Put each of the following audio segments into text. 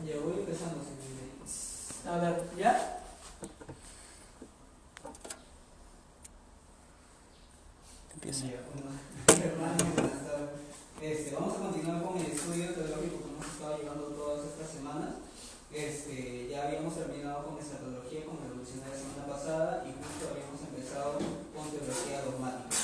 Ya voy empezando, señor. A ver, ¿ya? Empieza. Vamos a continuar con el estudio teológico que hemos estado llevando todas estas semanas. Ya habíamos terminado con escatología, con la evolución de la semana pasada, y justo habíamos empezado con teología dogmática.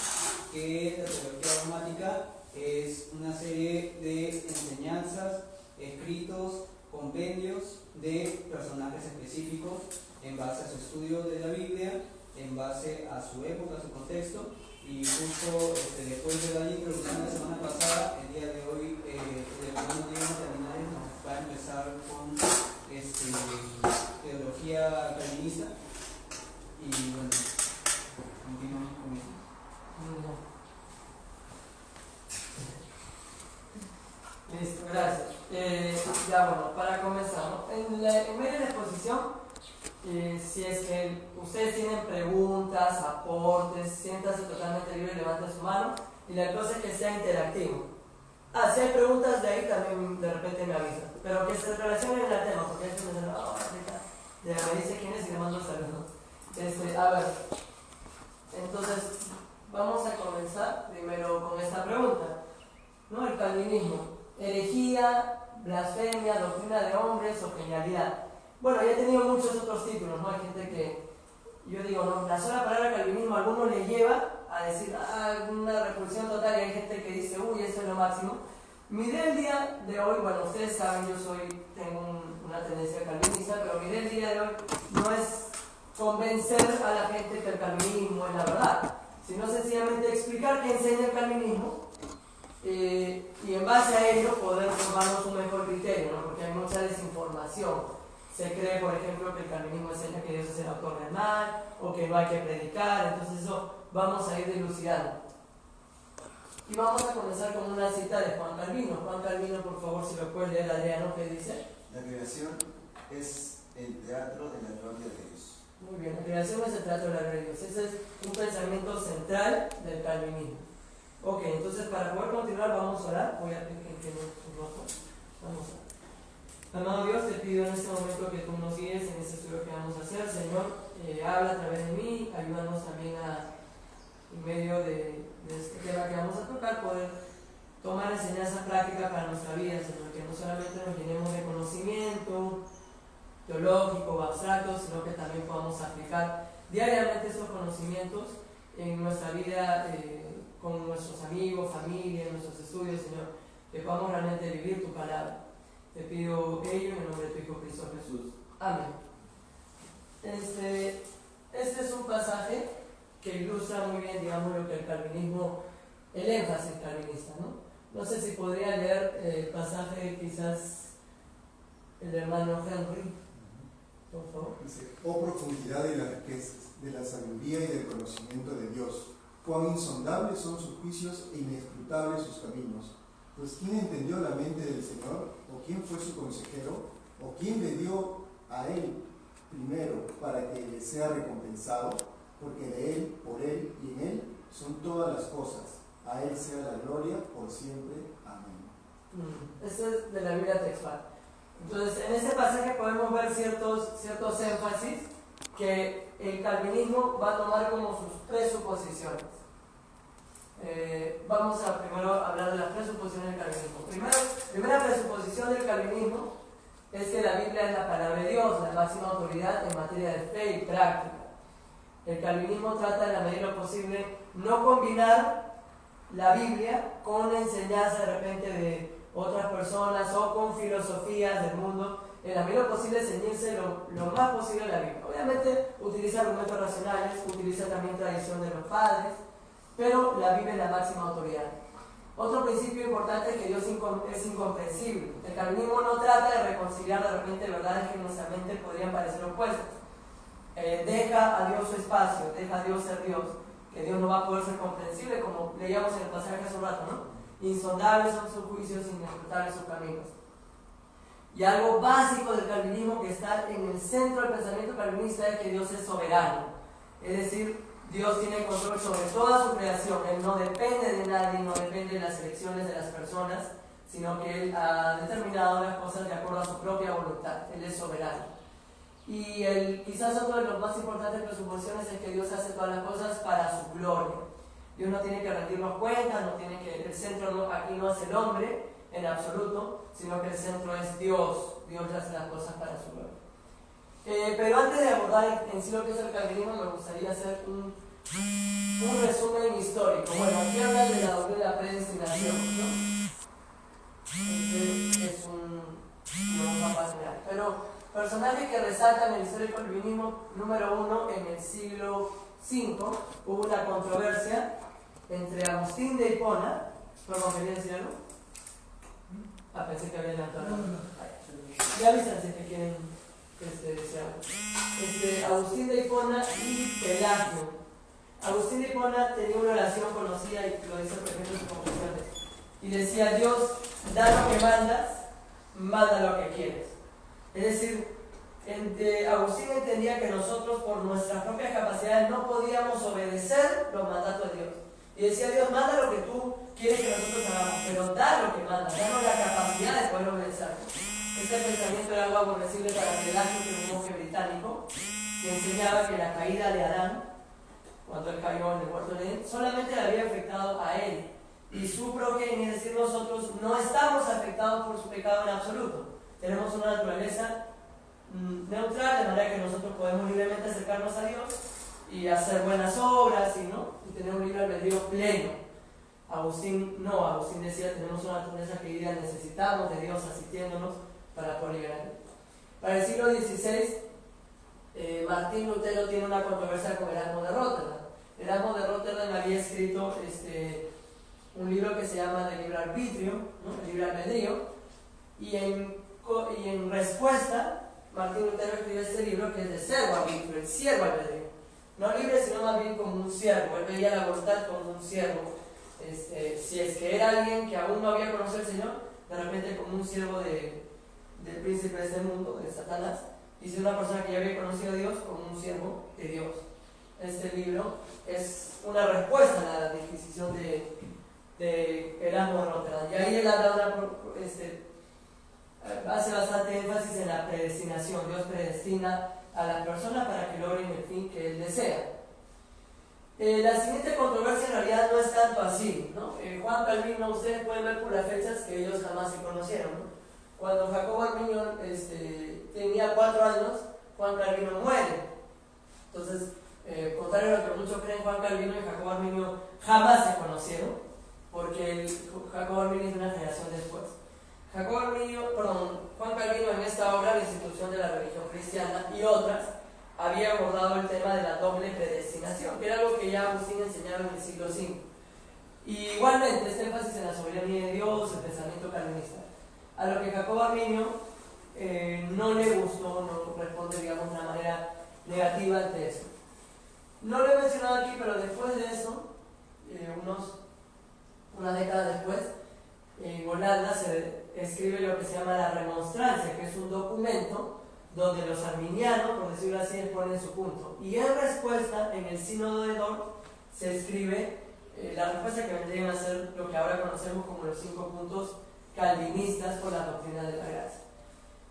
Que la teología dogmática es una serie de enseñanzas, escritos, compendios de personajes específicos en base a su estudio de la Biblia, en base a su época, a su contexto. Y justo después de la introducción de la semana pasada, el día de hoy el hermano Diego Terminales nos va a empezar con teología calvinista. Y bueno, continuamos con eso. Listo, gracias. Ya bueno, para comenzar, ¿no? En medio de la exposición, si es que ustedes tienen preguntas, aportes, siéntanse totalmente libre, levanten su mano, y la cosa es que sea interactivo. Si hay preguntas de ahí también de repente me avisan, pero que se relacionen al tema, porque esto me dice quién es y le mando saludos. A ver, entonces vamos a comenzar primero con esta pregunta, ¿no? El calvinismo, herejía, blasfemia, doctrina de hombres o genialidad. Bueno, ya he tenido muchos otros títulos, ¿no? Hay gente que, yo digo, no, la sola palabra calvinismo a algunos les lleva a decir, una repulsión total, y hay gente que dice, uy, eso es lo máximo. Mi idea el día de hoy, bueno, ustedes saben, yo tengo una tendencia calvinista, pero mi idea el día de hoy no es convencer a la gente que el calvinismo es la verdad, sino sencillamente explicar qué enseña el calvinismo, y en base a ello poder formarnos un mejor criterio, ¿no? Porque hay mucha desinformación. Se cree, por ejemplo, que el calvinismo enseña que Dios es el autor del mal, o que no hay que predicar, entonces eso vamos a ir dilucidando. Y vamos a comenzar con una cita de Juan Calvino. Juan Calvino, por favor, si lo puede leer, Adriano, ¿qué dice? La creación es el teatro de la gloria de Dios. Muy bien, la creación es el teatro de la gloria de Dios. Ese es un pensamiento central del calvinismo. Ok, entonces para poder continuar vamos a orar. Voy a pedir que nos rojo. Vamos a orar. Amado Dios, te pido en este momento que tú nos guíes en este estudio que vamos a hacer. Señor, habla a través de mí, ayúdanos también en medio de este tema que vamos a tocar, poder tomar enseñanza práctica para nuestra vida, Señor, que no solamente nos llenemos de conocimiento teológico o abstracto, sino que también podamos aplicar diariamente estos conocimientos en nuestra vida con nuestros amigos, familia, en nuestros estudios, Señor, que podamos realmente vivir tu palabra. Te pido ello en el nombre de tu Hijo Cristo Jesús. Amén. Este es un pasaje que ilustra muy bien, digamos, lo que el calvinismo, el énfasis calvinista, ¿no? No sé si podría leer el pasaje, quizás, el hermano Henry, por favor. Dice, oh profundidad de las riquezas, de la sabiduría y del conocimiento de Dios, cuán insondables son sus juicios e inescrutables sus caminos. Pues ¿quién entendió la mente del Señor? ¿O quién fue su consejero? ¿O quién le dio a él primero para que le sea recompensado? Porque de él, por él y en él son todas las cosas. A él sea la gloria por siempre. Amén. Esto es de la Biblia textual. Entonces, en este pasaje podemos ver ciertos énfasis que el calvinismo va a tomar como sus presuposiciones. Vamos a primero hablar de las presuposiciones del calvinismo. Primera presuposición del calvinismo es que la Biblia es la palabra de Dios, la máxima autoridad en materia de fe y práctica. El calvinismo trata en la medida de lo posible no combinar la Biblia con la enseñanza de repente de otras personas o con filosofías del mundo. En la medida de lo posible ceñirse lo más posible a la Biblia. Obviamente utiliza argumentos racionales, utiliza también tradición de los padres, pero la Biblia es la máxima autoridad. Otro principio importante es que Dios es incomprensible. El calvinismo no trata de reconciliar de repente verdades que en nuestra mente podrían parecer opuestas. Deja a Dios su espacio, deja a Dios ser Dios, que Dios no va a poder ser comprensible, como leíamos en el pasaje hace un rato, ¿no? Insondables son sus juicios, inescrutables sus caminos. Y algo básico del calvinismo que está en el centro del pensamiento calvinista es que Dios es soberano. Es decir, Dios tiene control sobre toda su creación. Él no depende de nadie, no depende de las elecciones de las personas, sino que Él ha determinado las cosas de acuerdo a su propia voluntad. Él es soberano. Y quizás otro de los más importantes presuposiciones es que Dios hace todas las cosas para su gloria. Dios no tiene que rendirnos cuentas, el centro aquí no es el hombre en absoluto, sino que el centro es Dios. Dios hace las cosas para su gloria. Pero antes de abordar en sí lo que es el calvinismo, me gustaría hacer un resumen histórico. Bueno, aquí hablan de la doctrina de la predestinación, ¿no? Este es un mapa general. Pero personajes que resaltan el histórico calvinismo, número 1, en el siglo V hubo una controversia entre Agustín de Hipona. ¿Perdón, quería decir algo? Pensé que había levantado la mano. Ya avisan si es que quieren decir algo. Agustín de Hipona y Pelagio. Agustín de Hipona tenía una oración conocida, y lo dice por ejemplo en sus confesiones, y decía: Dios, da lo que mandas, manda lo que quieres. Es decir, Agustín entendía que nosotros por nuestras propias capacidades no podíamos obedecer los mandatos de Dios. Y decía: Dios, manda lo que tú quieres que nosotros hagamos, pero da lo que manda, danos la capacidad de poder obedecer. Este pensamiento era algo aborrecible para Pelagio, que era un monje británico, que enseñaba que la caída de Adán, cuando él cayó en el huerto de Edén, solamente le había afectado a él y su progenie, es decir, nosotros no estamos afectados por su pecado en absoluto. Tenemos una naturaleza neutral, de manera que nosotros podemos libremente acercarnos a Dios y hacer buenas obras y tener un libre albedrío pleno. Agustín decía: tenemos una naturaleza que hoy día necesitamos de Dios asistiéndonos para poder llegar a Él. Para el siglo XVI, Martín Lutero tiene una controversia con Erasmo de Róterdam. Erasmo de Róterdam había escrito un libro que se llama De Libre Arbitrio, ¿no? El Libre Albedrío, y en respuesta, Martín Lutero escribió este libro que es de servo arbitrio, el siervo albedrío. No libre, sino más bien como un siervo. Él veía la voluntad como un siervo. Si es que era alguien que aún no había conocido al Señor, de repente como un siervo del príncipe de este mundo, de Satanás, y si una persona que ya había conocido a Dios, como un siervo de Dios. Este libro es una respuesta a la disquisición de Erasmo de Róterdam. Y ahí él habla hace bastante énfasis en la predestinación. Dios predestina a las personas para que logren el fin que Él desea. La siguiente controversia en realidad no es tanto así, ¿no? Juan Calvino, ustedes pueden ver por las fechas que ellos jamás se conocieron, ¿no? Cuando Jacobo Arminio tenía 4 años, Juan Calvino muere. Entonces, contrario a lo que muchos creen, Juan Calvino y Jacobo Arminio jamás se conocieron, porque Jacobo Arminio es una generación después. Juan Calvino, en esta obra, La institución de la religión cristiana y otras, había abordado el tema de la doble predestinación, que era algo que ya Agustín enseñaba en el siglo V. Y igualmente, este énfasis en la soberanía de Dios, el pensamiento calvinista, a lo que Jacobo Arminio no le gustó, no responde, digamos, de una manera negativa ante eso. No lo he mencionado aquí, pero después de eso, una década después, en Holanda se escribe lo que se llama la Remonstrancia, que es un documento donde los arminianos, por decirlo así, exponen su punto. Y en respuesta, en el Sínodo de Dort, se escribe la respuesta que vendrían a ser lo que ahora conocemos como los 5 puntos calvinistas por la doctrina de la gracia.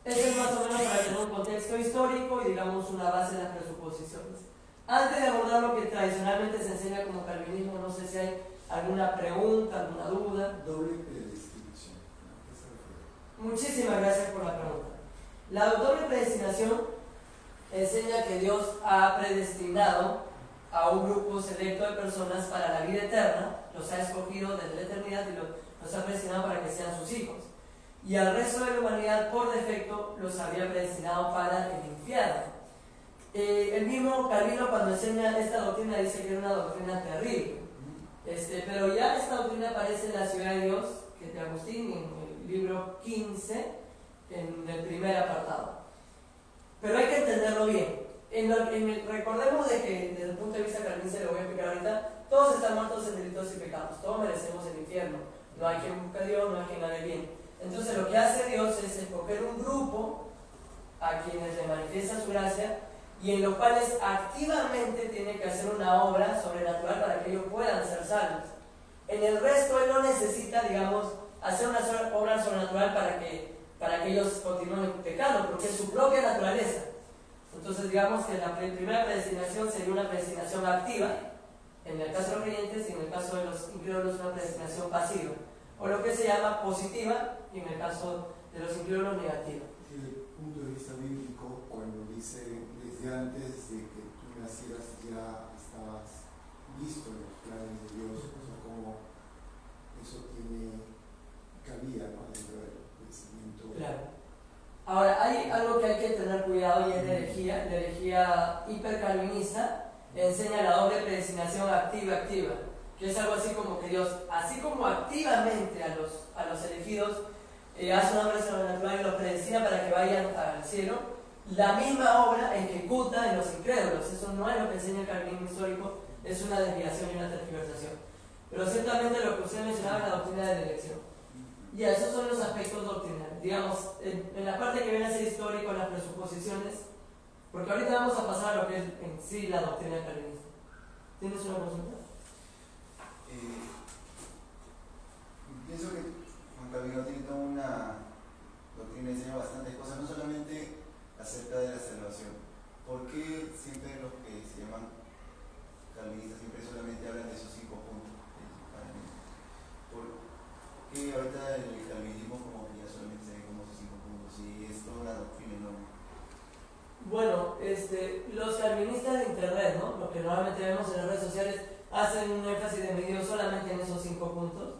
Esto es más o menos para tener un contexto histórico y, digamos, una base de las presuposiciones. Antes de abordar lo que tradicionalmente se enseña como calvinismo, no sé si hay alguna pregunta, alguna duda. Doble predestinación. ¿A qué se refiere? Muchísimas gracias por la pregunta. La doble predestinación enseña que Dios ha predestinado a un grupo selecto de personas para la vida eterna, los ha escogido desde la eternidad y los ha predestinado para que sean sus hijos. Y al resto de la humanidad, por defecto, los había predestinado para el infierno. El mismo Calvino, cuando enseña esta doctrina, dice que era una doctrina terrible. Pero ya esta doctrina aparece en La Ciudad de Dios, que es de Agustín, en el libro 15, en el primer apartado. Pero hay que entenderlo bien. Recordemos de que desde el punto de vista calvinista, lo voy a explicar ahorita, todos están muertos en delitos y pecados, todos merecemos el infierno, no hay quien busque a Dios, no hay quien haga el bien. Entonces lo que hace Dios es escoger un grupo a quienes le manifiesta su gracia y en los cuales activamente tiene que hacer una obra sobrenatural para que ellos puedan ser salvos. En el resto Él no necesita, digamos, hacer una obra sobrenatural para que ellos continúen pecando, porque es su propia naturaleza. Entonces digamos que la primera predestinación sería una predestinación activa, en el caso de los creyentes, y en el caso de los incrédulos una predestinación pasiva, o lo que se llama positiva, y en el caso de los incrédulos negativa. Desde el punto de vista bíblico, cuando dice desde antes de que tú nacieras ya estabas listo en los planes de Dios, o sea, como eso tiene cabida, ¿no?, dentro del pensamiento. Claro. Ahora, hay algo que hay que tener cuidado y es la herejía hipercalvinista enseña la doble predestinación activa-activa, que es algo así como que Dios, así como activamente a los elegidos hace una obra sobrenatural y los predestina para que vayan al cielo, la misma obra ejecuta en los incrédulos. Eso no es lo que enseña el calvinismo histórico, es una desviación y una tergiversación. Pero ciertamente lo que usted mencionaba es la doctrina de la elección. Y esos son los aspectos doctrinales. Digamos, en la parte que viene a ser histórico, en las presuposiciones, porque ahorita vamos a pasar a lo que es en sí la doctrina calvinista. ¿Tienes una consulta? Pienso que Juan Calvino tiene toda una doctrina y enseña bastantes cosas, no solamente acerca de la salvación. ¿Por qué siempre los que se llaman calvinistas siempre solamente hablan de esos 5 puntos? ¿Por qué ahorita el calvinismo como que ya solamente se ve como esos 5 puntos y es toda una doctrina enorme? Bueno, los calvinistas de internet, ¿no?, lo que normalmente vemos en las redes sociales, hacen un énfasis de medido solamente en esos 5 puntos,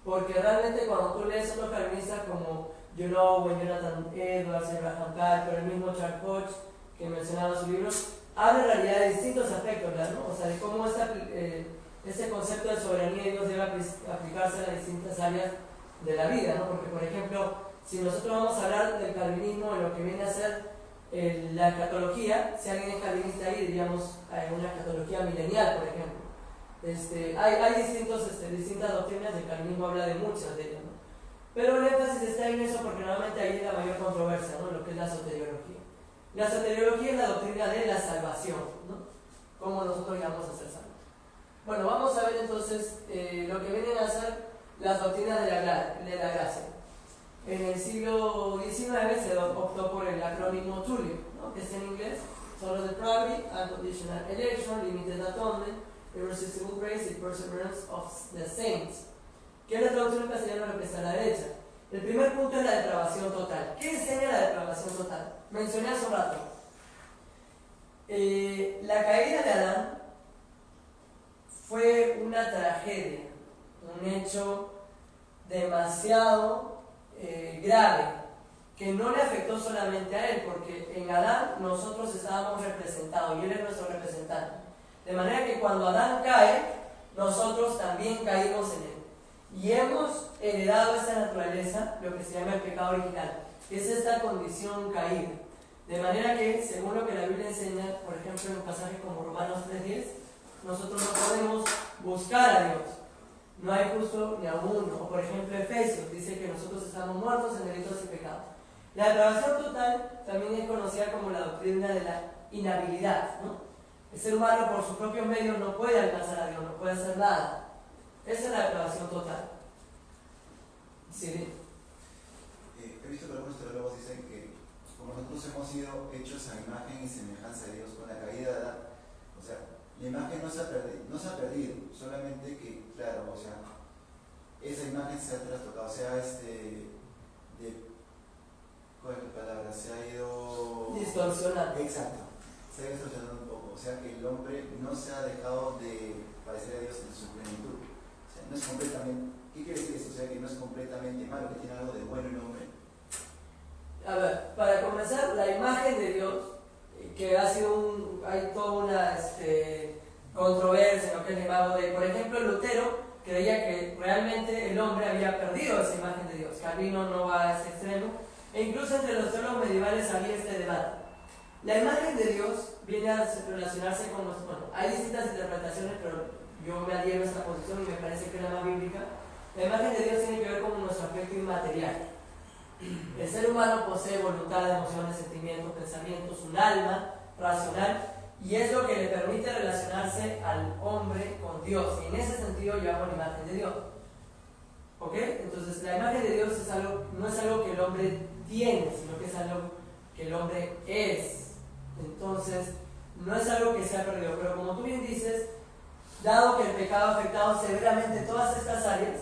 porque realmente cuando tú lees a los calvinistas como John Owen, Jonathan Edwards, Abraham Kuyper, el mismo Charles Hodge, que mencionaba su libro, habla en realidad de distintos aspectos, ¿no? O sea, de cómo este concepto de soberanía de Dios debe aplicarse a las distintas áreas de la vida, ¿no? Porque, por ejemplo, si nosotros vamos a hablar del calvinismo, de lo que viene a ser la escatología, si alguien es calvinista ahí, diríamos una escatología milenial, por ejemplo. Hay distintas doctrinas, el calvinismo habla de muchas de ellas, ¿no? Pero el énfasis está en eso porque normalmente ahí es la mayor controversia, ¿no?, lo que es la soteriología. La soteriología es la doctrina de la salvación, ¿no?, cómo nosotros llegamos a ser salvos. Bueno, vamos a ver entonces lo que vienen a ser las doctrinas de la gracia. En el siglo XIX se optó por el acrónimo TULIP, ¿no?, que es en inglés, son los de Probability, Unconditional Election, Limited Atonement, Irresistible Grace y Perseverance of the Saints, que es la traducción en castellano de lo que está a la derecha. El primer punto es la depravación total. ¿Qué enseña la depravación total? Mencioné hace un rato. La caída de Adán fue una tragedia, un hecho demasiado grave, que no le afectó solamente a él, porque en Adán nosotros estábamos representados y él es nuestro representante. De manera que cuando Adán cae, nosotros también caímos en él. Y hemos heredado esta naturaleza, lo que se llama el pecado original, que es esta condición caída. De manera que, según lo que la Biblia enseña, por ejemplo en un pasaje como Romanos 3:10, nosotros no podemos buscar a Dios. No hay justo ni a uno. O por ejemplo Efesios dice que nosotros estamos muertos en delitos y pecados. La depravación total también es conocida como la doctrina de la inhabilidad, ¿no? El ser humano por sus propios medios no puede alcanzar a Dios, no puede hacer nada. Esa es la depravación total. Sí. He visto que algunos teólogos dicen que como nosotros hemos sido hechos a imagen y semejanza de Dios con la caída de Adán, o sea, la imagen no se ha perdido, solamente que, claro, o sea, esa imagen se ha trastocado, o sea, ¿cuál es la palabra? Se ha ido... Distorsionando. Exacto, se ha ido distorsionando un poco, o sea que el hombre no se ha dejado de parecer a Dios en su plenitud, o sea, no es completamente, ¿qué quiere decir eso? O sea, que no es completamente malo, que tiene algo de bueno el hombre. A ver, para comenzar, la imagen de Dios, que ha sido hay toda una controversia en lo que es el imago de, por ejemplo, Lutero creía que realmente el hombre había perdido esa imagen de Dios. Calvino no va a ese extremo, e incluso entre los teólogos medievales había este debate. La imagen de Dios viene a relacionarse con los... Bueno, hay distintas interpretaciones, pero yo me adhiero a esta posición y me parece que es la más bíblica. La imagen de Dios tiene que ver con nuestro aspecto inmaterial. El ser humano posee voluntad, emociones, sentimientos, pensamientos, un alma racional, y es lo que le permite relacionarse al hombre con Dios. Y en ese sentido llevamos la imagen de Dios. ¿Ok? Entonces la imagen de Dios no es algo que el hombre tiene, sino que es algo que el hombre es. Entonces no es algo que se ha perdido, pero como tú bien dices, dado que el pecado ha afectado severamente todas estas áreas,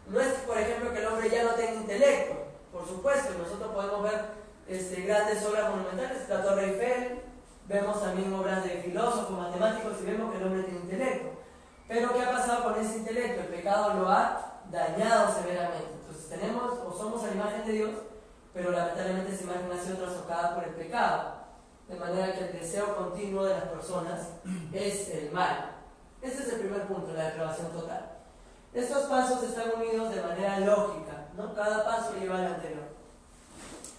no es, por ejemplo, que el hombre ya no tenga intelecto. Por supuesto, nosotros podemos ver grandes obras monumentales, la Torre Eiffel, vemos también obras de filósofos, matemáticos, y vemos que el hombre tiene intelecto. Pero ¿qué ha pasado con ese intelecto? El pecado lo ha dañado severamente. Entonces tenemos o somos a la imagen de Dios, pero lamentablemente esa imagen ha sido trastocada por el pecado. De manera que el deseo continuo de las personas es el mal. Este es el primer punto, la depravación total. Estos pasos están unidos de manera lógica, ¿no? Cada paso lleva al anterior.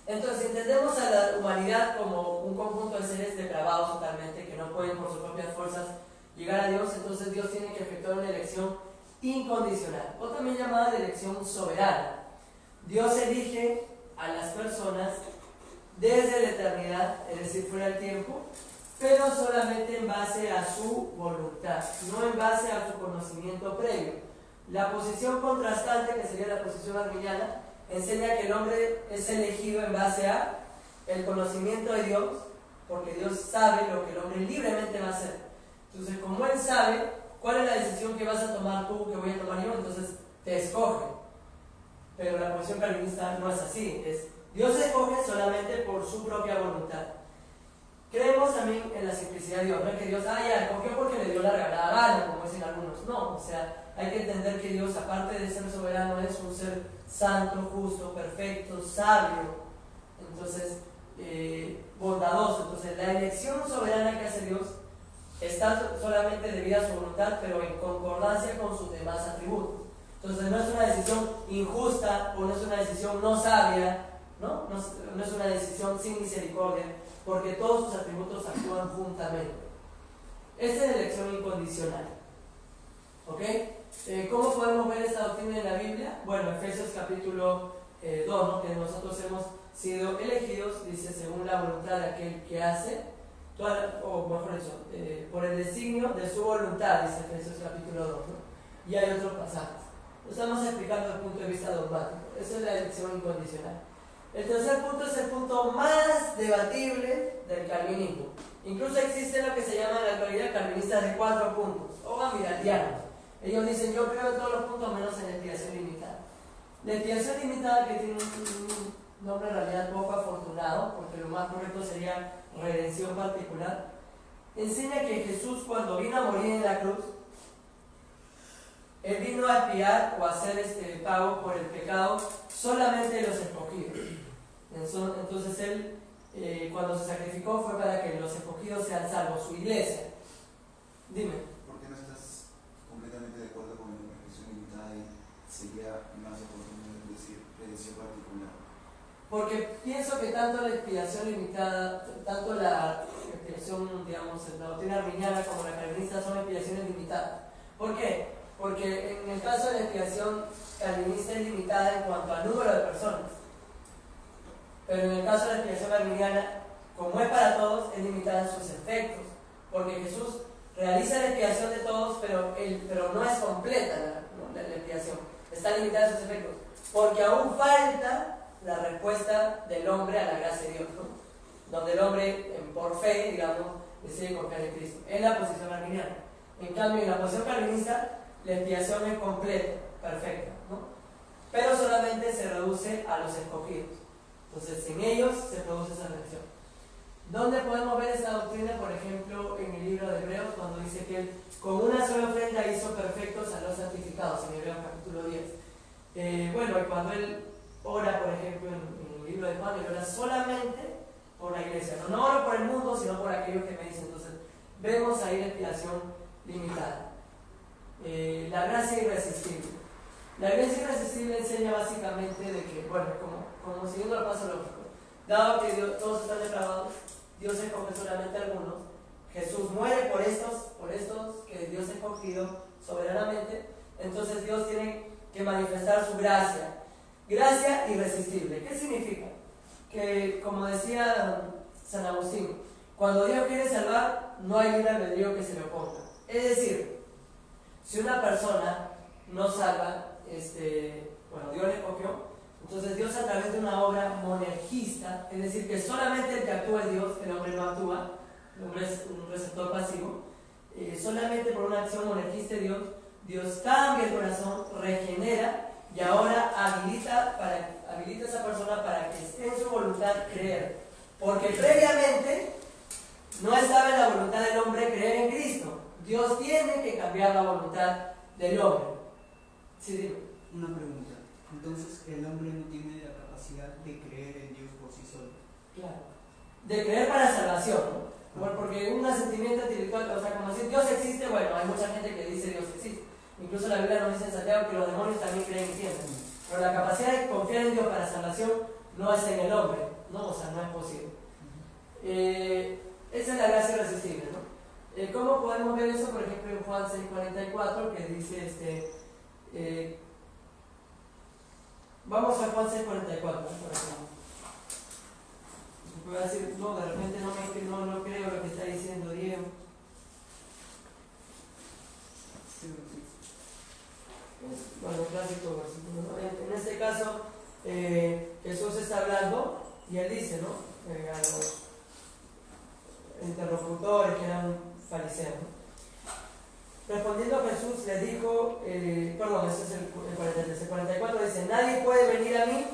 Entonces, si entendemos a la humanidad como un conjunto de seres depravados totalmente, que no pueden por sus propias fuerzas llegar a Dios, entonces Dios tiene que efectuar una elección incondicional, o también llamada de elección soberana. Dios elige a las personas desde la eternidad, es decir, fuera del tiempo, pero solamente en base a su voluntad, no en base a su conocimiento previo. La posición contrastante, que sería la posición arminiana, enseña que el hombre es elegido en base a el conocimiento de Dios, porque Dios sabe lo que el hombre libremente va a hacer. Entonces, como Él sabe cuál es la decisión que vas a tomar tú, que voy a tomar yo, entonces te escoge. Pero la posición calvinista no es así, Dios escoge solamente por su propia voluntad. Creemos también en la simplicidad de Dios, no es que Dios, ya, escogió porque le dio la regalada gana, como dicen algunos. No, o sea, hay que entender que Dios, aparte de ser soberano, es un ser santo, justo, perfecto, sabio, entonces bondadoso. Entonces la elección soberana que hace Dios está solamente debida a su voluntad, pero en concordancia con sus demás atributos. Entonces no es una decisión injusta o no es una decisión no sabia, no es una decisión sin misericordia, porque todos sus atributos actúan juntamente. Esta es la elección incondicional. ¿Ok? ¿Cómo podemos ver esta doctrina en la Biblia? Bueno, Efesios capítulo 2, ¿no? Que nosotros hemos sido elegidos, dice, según la voluntad de aquel que hace, o mejor dicho, por el designio de su voluntad, dice Efesios capítulo 2, ¿no? Y hay otros pasajes. Lo estamos explicando desde el punto de vista dogmático. Esa es la elección incondicional. El tercer punto es el punto más debatible del calvinismo. Incluso existe lo que se llama en la actualidad calvinistas de 4 puntos, o amirantianos. Ellos dicen, yo creo en todos los puntos menos en la expiación limitada. La expiación limitada, que tiene un nombre en realidad poco afortunado, porque lo más correcto sería redención particular, enseña que Jesús, cuando vino a morir en la cruz, Él vino a expiar o a hacer pago por el pecado solamente de los escogidos. Entonces Él, cuando se sacrificó, fue para que los escogidos sean salvos, su iglesia. Dime. ¿Por qué no estás completamente de acuerdo con la expresión limitada y sería más oportuno decir redención particular? Porque pienso que tanto la expiación limitada, tanto la expiación, digamos, la doctrina arminiana como la calvinista son expiaciones limitadas. ¿Por qué? Porque en el caso de la expiación calvinista es limitada en cuanto al número de personas. Pero en el caso de la expiación arminiana, como es para todos, es limitada en sus efectos. Porque Jesús realiza la expiación de todos, pero no es completa la expiación. Está limitada en sus efectos. Porque aún falta la respuesta del hombre a la gracia de Dios, ¿no? Donde el hombre, por fe, digamos, decide confiar en Cristo. Es la posición arminiana. En cambio, en la posición calvinista, la expiación es completa, perfecta, ¿no? Pero solamente se reduce a los escogidos. Entonces, en ellos se produce esa redención. ¿Dónde podemos ver esta doctrina? Por ejemplo, en el libro de Hebreos, cuando dice que Él con una sola ofrenda hizo perfectos a los santificados, en Hebreos capítulo 10. Bueno, y cuando Él ora, por ejemplo, en el libro de Juan, Él ora solamente por la iglesia. No oro por el mundo, sino por aquellos que me dicen. Entonces, vemos ahí la expiación limitada. La gracia irresistible. La gracia irresistible enseña básicamente de que, bueno, como siguiendo el paso lógico, dado que todos están depravados, Dios escoge solamente a algunos, Jesús muere por estos que Dios ha escogido soberanamente, entonces Dios tiene que manifestar su gracia. Gracia irresistible. ¿Qué significa? Que, como decía San Agustín, cuando Dios quiere salvar, no hay libre albedrío que se le oponga. Es decir, si una persona no salva, bueno, Dios le copió. Entonces Dios a través de una obra monergista, es decir, que solamente el que actúa es Dios, el hombre no actúa, el hombre es un receptor pasivo, solamente por una acción monergista de Dios, Dios cambia el corazón, regenera y ahora habilita a esa persona para que esté en su voluntad creer. Porque previamente no estaba en la voluntad del hombre creer en Cristo. Dios tiene que cambiar la voluntad del hombre. Sí, dime. Una pregunta. Entonces, el hombre no tiene la capacidad de creer en Dios por sí solo. Claro. De creer para salvación, ¿no? Bueno, porque un asentimiento intelectual, o sea, como decir Dios existe, bueno, hay mucha gente que dice Dios existe. Incluso la Biblia nos dice en Santiago que los demonios también creen y sienten. Pero la capacidad de confiar en Dios para salvación no es en el hombre, ¿no? O sea, no es posible. Esa es la gracia irresistible, ¿no? ¿Cómo podemos ver eso? Por ejemplo, en Juan 6:44, que dice, vamos a Juan 6:44, por ejemplo. Voy a decir, no, de repente no creo lo que está diciendo Diego. Bueno, clásico versículo, ¿no? En este caso, Jesús está hablando y él dice, ¿no? A los interlocutores que eran fariseos, ¿no? Respondiendo Jesús le dijo, perdón, ese es el 43, el 44 dice: nadie puede venir a mí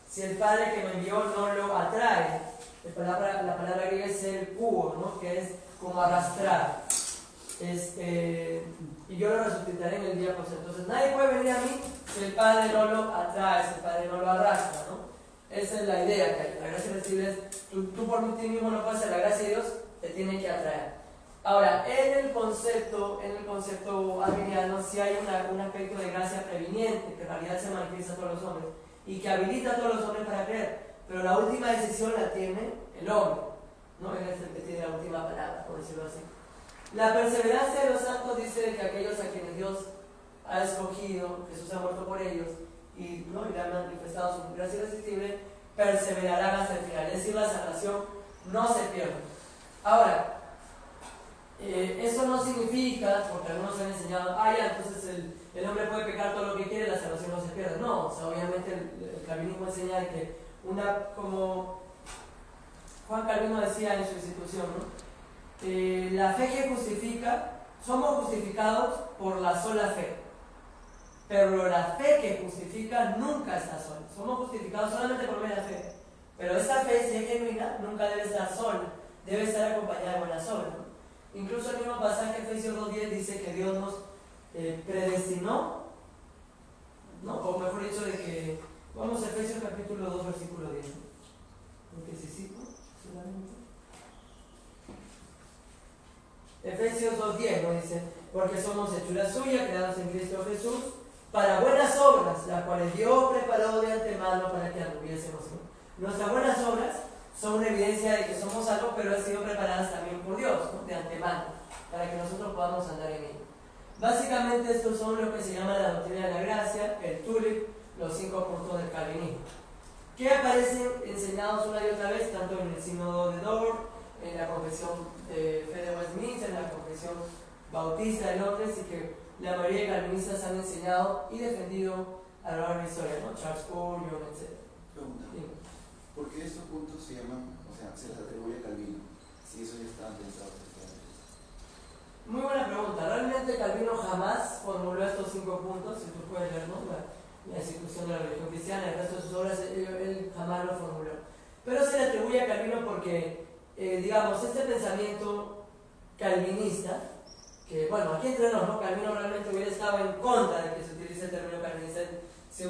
si el Padre que me envió no lo atrae. La palabra griega es el cubo, ¿no? Que es como arrastrar. Y yo lo resucitaré en el día posterior. Entonces nadie puede venir a mí si el Padre no lo atrae, si el Padre no lo arrastra, ¿no? Esa es la idea que hay. La gracia irresistible es, tú por ti mismo no puedes hacer, la gracia de Dios te tiene que atraer. Ahora, en el concepto arminiano sí hay un aspecto de gracia previniente, que en realidad se manifiesta a todos los hombres y que habilita a todos los hombres para creer, pero la última decisión la tiene el hombre, ¿no? Él es el que tiene la última palabra, por decirlo así. La perseverancia de los santos dice que aquellos a quienes Dios ha escogido, Jesús ha muerto por ellos y le han manifestado su gracia irresistible, perseverarán hasta el final, es decir, la salvación no se pierde. Ahora, eso no significa, porque algunos han enseñado, entonces el hombre puede pecar todo lo que quiere, la salvación no se pierde. No, o sea, obviamente el calvinismo enseña que como Juan Calvino decía en su institución, ¿no? La fe que justifica, somos justificados por la sola fe, pero la fe que justifica nunca está sola. Somos justificados solamente por mera fe, pero esta fe, si es genuina, nunca debe estar sola, debe estar acompañada de buenas obras, ¿no? Incluso el mismo pasaje, Efesios 2:10, dice que Dios nos predestinó, ¿no? O mejor dicho, de que, vamos a Efesios capítulo 2, versículo 10, ¿no? Porque si cito, solamente. Efesios 2:10 nos dice: porque somos hechura suya, creados en Cristo Jesús, para buenas obras, las cuales Dios preparó de antemano para que anduviésemos. Nuestras buenas obras son una evidencia de que somos salvos, pero han sido preparadas también por Dios, ¿no? De antemano, para que nosotros podamos andar en ello. Básicamente estos son lo que se llama la doctrina de la gracia, el tulip, los 5 puntos del calvinismo, que aparecen enseñados una y otra vez, tanto en el sínodo de Dort, en la confesión de fe de Westminster, en la confesión bautista de Londres, y que la mayoría de calvinistas han enseñado y defendido a lo largo de la historia, ¿no? Charles Spurgeon, etc. Pregunta: ¿por qué estos puntos se llaman, o sea, se les atribuye a Calvino, si eso ya estaban pensados desde antes? Muy buena pregunta. Realmente Calvino jamás formuló estos 5 puntos, si tú puedes ver, ¿no? La institución de la religión cristiana, el resto de sus obras, él jamás lo formuló. Pero se le atribuye a Calvino porque, digamos, este pensamiento calvinista, que, bueno, aquí entre nos, ¿no? Calvino realmente hubiera estado en contra de que se utilice el término calvinista. Si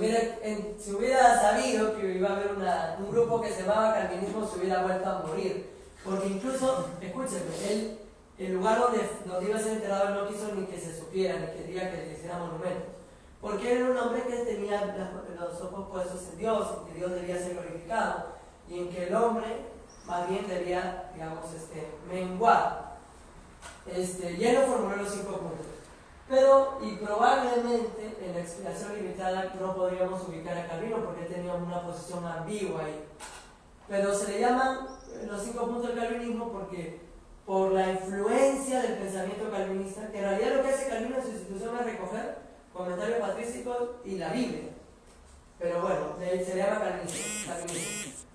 hubiera sabido que iba a haber un grupo que se llamaba calvinismo, se hubiera vuelto a morir. Porque incluso, escúchenme, el lugar donde iba a ser enterrado, él no quiso ni que se supiera, ni que diga que le hiciera monumentos. Porque él era un hombre que tenía los ojos puestos en Dios, en que Dios debía ser glorificado, y en que el hombre más bien debía, digamos, menguar. Y él no formuló los 5 puntos. Pero, y probablemente en la explicación limitada no podríamos ubicar a Calvino porque tenía una posición ambigua ahí. Pero se le llaman los 5 puntos del calvinismo porque, por la influencia del pensamiento calvinista, que en realidad lo que hace Calvino en su institución es recoger comentarios patrísticos y la Biblia. pero bueno, se llama calvinismo.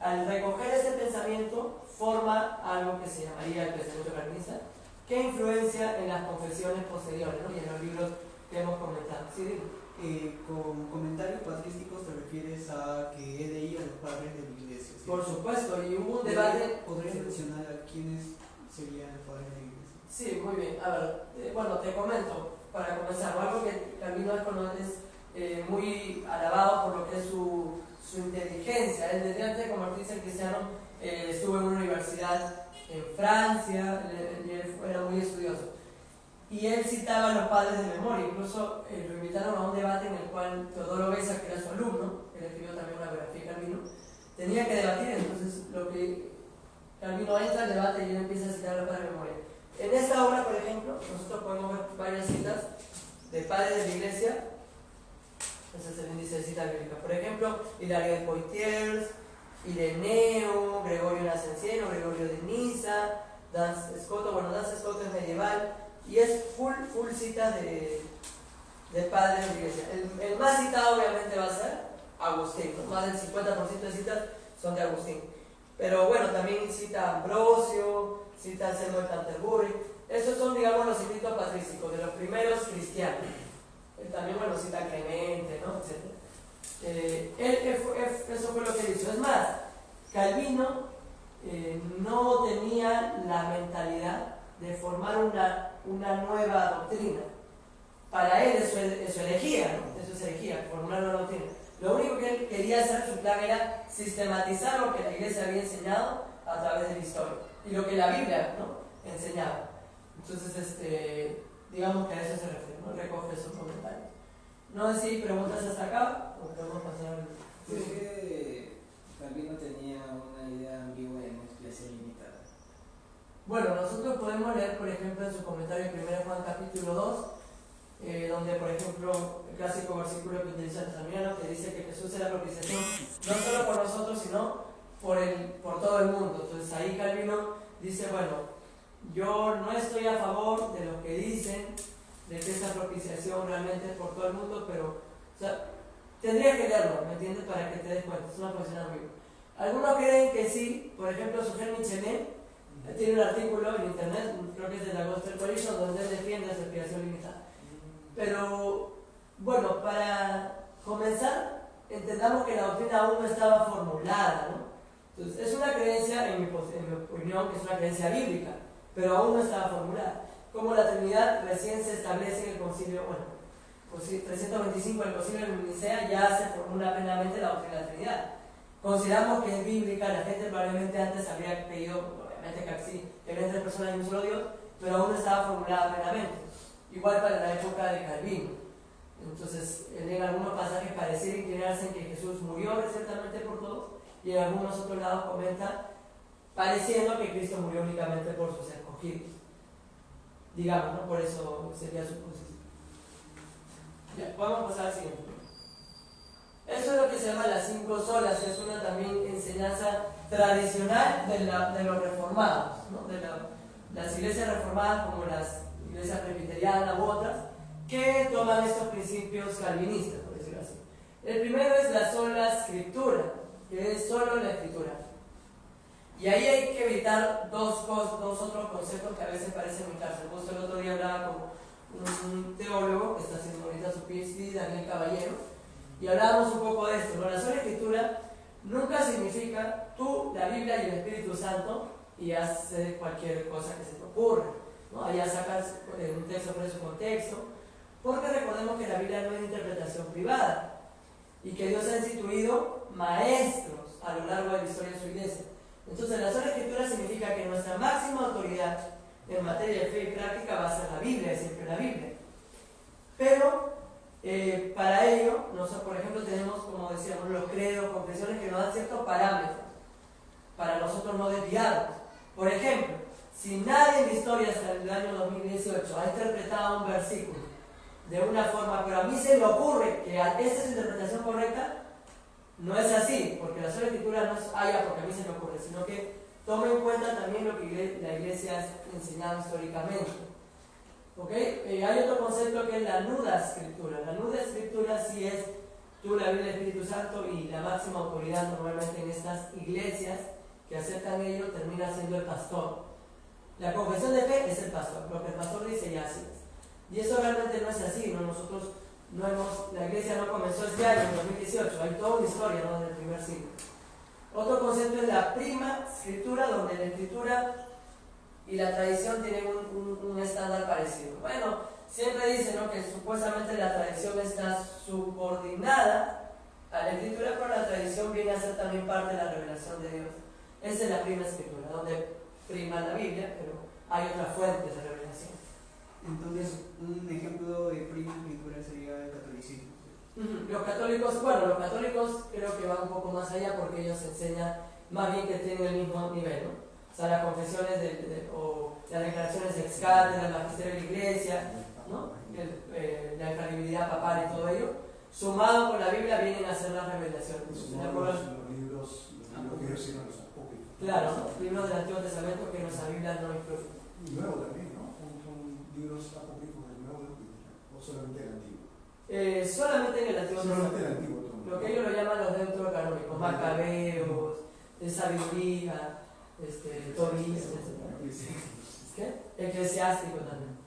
Al recoger este pensamiento, forma algo que se llamaría el pensamiento calvinista, que influencia en las confesiones posteriores, ¿no? Y en los libros que hemos comentado. ¿Sí, digo? Con comentarios patrísticos te refieres a que he leído a los padres de la iglesia, ¿sí? Por supuesto, y hubo un debate. ¿Podrías mencionar a quiénes serían los padres de la iglesia? Sí, muy bien. A ver, bueno, te comento, para comenzar, algo que Calvino es muy alabado por lo que es su inteligencia. Él desde antes de convertirse en cristiano estuvo en una universidad en Francia, y él era muy estudioso. Y él citaba a los padres de memoria, incluso lo invitaron a un debate en el cual Teodoro Beza, que era su alumno, que escribió también una biografía de Calvino, tenía que debatir. Entonces, lo que Calvino entra al debate y él empieza a citar a los padres de memoria. En esta obra, por ejemplo, nosotros podemos ver varias citas de padres de la iglesia. Ese es el índice de cita bíblica. Por ejemplo, Hilario de Poitiers, Ireneo, Gregorio Nacianceno, Gregorio de Niza, Duns Scoto. Duns Scoto es medieval y es full cita de padres de la iglesia. El más citado obviamente va a ser Agustín, ¿no? Más del 50% de citas son de Agustín. Pero bueno, también cita Ambrosio, cita Anselmo de Canterbury. Esos son, digamos, los escritos patrísticos de los primeros cristianos. También, bueno, cita Clemente, ¿no? Eso fue lo que hizo. Es más, Calvino no tenía la mentalidad de formar una nueva doctrina. Para él eso es herejía, ¿no? Eso es herejía, formar una nueva doctrina. Lo único que él quería hacer, su plan era sistematizar lo que la iglesia había enseñado a través de la historia y lo que la Biblia, ¿no?, enseñaba. Entonces, digamos que a eso se refiere, ¿no? Recoge esos comentarios. No sé si hay preguntas hasta acá o podemos pasar al... ¿Por qué Calvino tenía una idea ambigua en expiación limitada? Bueno, nosotros podemos leer, por ejemplo, en su comentario en 1 Juan capítulo 2, donde, por ejemplo, el clásico versículo que utiliza el Salmiano, que dice que Jesús es la propiciación no solo por nosotros, sino por todo el mundo. Entonces ahí Calvino dice, bueno, yo no estoy a favor de lo que dicen, de que esta propiciación realmente es por todo el mundo, pero, o sea, tendría que leerlo, ¿me entiendes? Para que te des cuenta, es una posición ambigua. Algunos creen que sí, por ejemplo, Sujel Michelet tiene un artículo en internet, creo que es de la Gospel Coalition, donde él defiende esa expiación limitada. Pero, bueno, para comenzar, entendamos que la doctrina aún no estaba formulada, ¿no? Entonces, es una creencia, en mi opinión, que es una creencia bíblica, pero aún no estaba formulada. Como la Trinidad recién se establece en el concilio, bueno, 325 del concilio de Nicea, ya se formula plenamente la doctrina de la Trinidad. Consideramos que es bíblica, la gente probablemente antes habría creído, obviamente que había 3 personas y un solo Dios, pero aún no estaba formulada plenamente. Igual para la época de Calvino. Entonces, él en algunos pasajes pareciera inclinarse en que Jesús murió recientemente por todos, y en algunos otros lados comenta pareciendo que Cristo murió únicamente por sus escogidos. Digamos, ¿no? Por eso sería su posición. Ya, vamos a pasar al siguiente. Eso es lo que se llama las 5 solas, es una también enseñanza tradicional de los reformados, ¿no? De las iglesias reformadas como las iglesias presbiterianas u otras, que toman estos principios calvinistas, por decirlo así. El primero es la sola escritura, que es solo la escritura. Y ahí hay que evitar dos otros conceptos que a veces parecen muy claros. Justo el otro día hablaba con un teólogo que está haciendo ahorita su PhD, Daniel Caballero, y hablábamos un poco de esto, ¿no? La sola escritura nunca significa tú, la Biblia y el Espíritu Santo, y haces cualquier cosa que se te ocurra, ¿no? Allá sacas un texto fuera de su contexto, porque recordemos que la Biblia no es interpretación privada y que Dios ha instituido maestros a lo largo de la historia de su iglesia. Entonces, la sola escritura significa que nuestra máxima autoridad en materia de fe y práctica va a ser la Biblia, siempre la Biblia. Pero, para ello, nosotros, por ejemplo, tenemos, como decíamos, los credos, confesiones que nos dan ciertos parámetros para nosotros no desviarnos. Por ejemplo, si nadie en la historia hasta el año 2018 ha interpretado un versículo de una forma, pero a mí se me ocurre que esta es su interpretación correcta, no es así, porque la sola escritura no es porque a mí se me ocurre, sino que toma en cuenta también lo que la iglesia ha enseñado históricamente. ¿Okay? Hay otro concepto que es la nuda escritura. La nuda escritura sí es tú, la Biblia, el Espíritu Santo y la máxima autoridad normalmente en estas iglesias que aceptan ello termina siendo el pastor. La confesión de fe es el pastor, lo que el pastor dice ya así es. Y eso realmente no es así, ¿no? Nosotros la iglesia no comenzó este año, en 2018, hay toda una historia, ¿no?, del primer siglo. Otro concepto es la prima escritura, donde la escritura y la tradición tienen un estándar parecido. Bueno, siempre dicen, ¿no?, que supuestamente la tradición está subordinada a la escritura, pero la tradición viene a ser también parte de la revelación de Dios. Esa es la prima escritura, donde prima la Biblia, pero hay otras fuentes de revelación. Entonces, un ejemplo de prima escritura sería el catolicismo. Los católicos creo que van un poco más allá porque ellos enseñan más bien que tienen el mismo nivel, ¿no? O sea, las confesiones o las declaraciones ex cátedra, el magisterio de la iglesia, ¿no?, la infalibilidad papal y todo ello, sumado con la Biblia, vienen a ser la revelación. Los libros que ellos hicieron los apócrifos. Claro, ¿no?, libros del Antiguo Testamento que nuestra Biblia no incluye. Y nuevo también, ¿no? Son libros apócrifos del Nuevo o solamente el Antiguo. Solamente en el Antiguo Solamente Testamento. el Antiguo. Lo que ellos lo llaman los deuterocanónicos, Macabeos, sabiduría, Tobías, etc. ¿Qué? Eclesiástico también.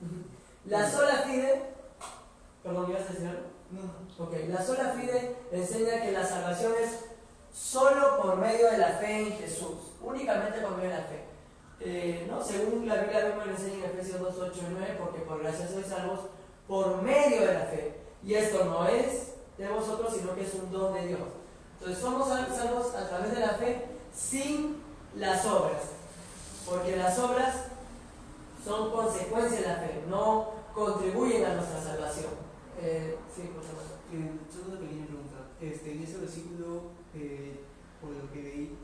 La sola fide, perdón, ¿ibas a decir algo? No. Ok, la sola fide enseña que la salvación es solo por medio de la fe en Jesús, únicamente por medio de la fe. ¿No? Según la Biblia misma lo enseña en Efesios 2, 8 y 9, porque por gracia sois salvos por medio de la fe. Y esto no es de vosotros, sino que es un don de Dios. Entonces somos salvos a través de la fe sin las obras, porque las obras son consecuencia de la fe, no contribuyen a nuestra salvación. Sí, por favor. Solo una pequeña pregunta. En ese versículo, por lo que leí,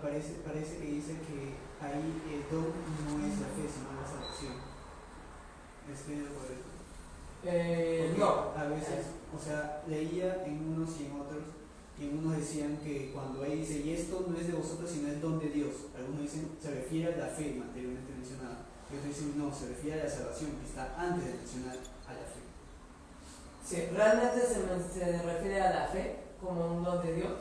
parece que dice que ahí el don no es la fe, sino la salvación. ¿Estoy de acuerdo? No. A veces, o sea, leía en unos y en otros, y en unos decían que cuando ahí dice, y esto no es de vosotros, sino es don de Dios. Algunos dicen, se refiere a la fe anteriormente mencionada. Y otros dicen, no, se refiere a la salvación, que está antes de mencionar a la fe. Sí, realmente se refiere a la fe como un don de Dios.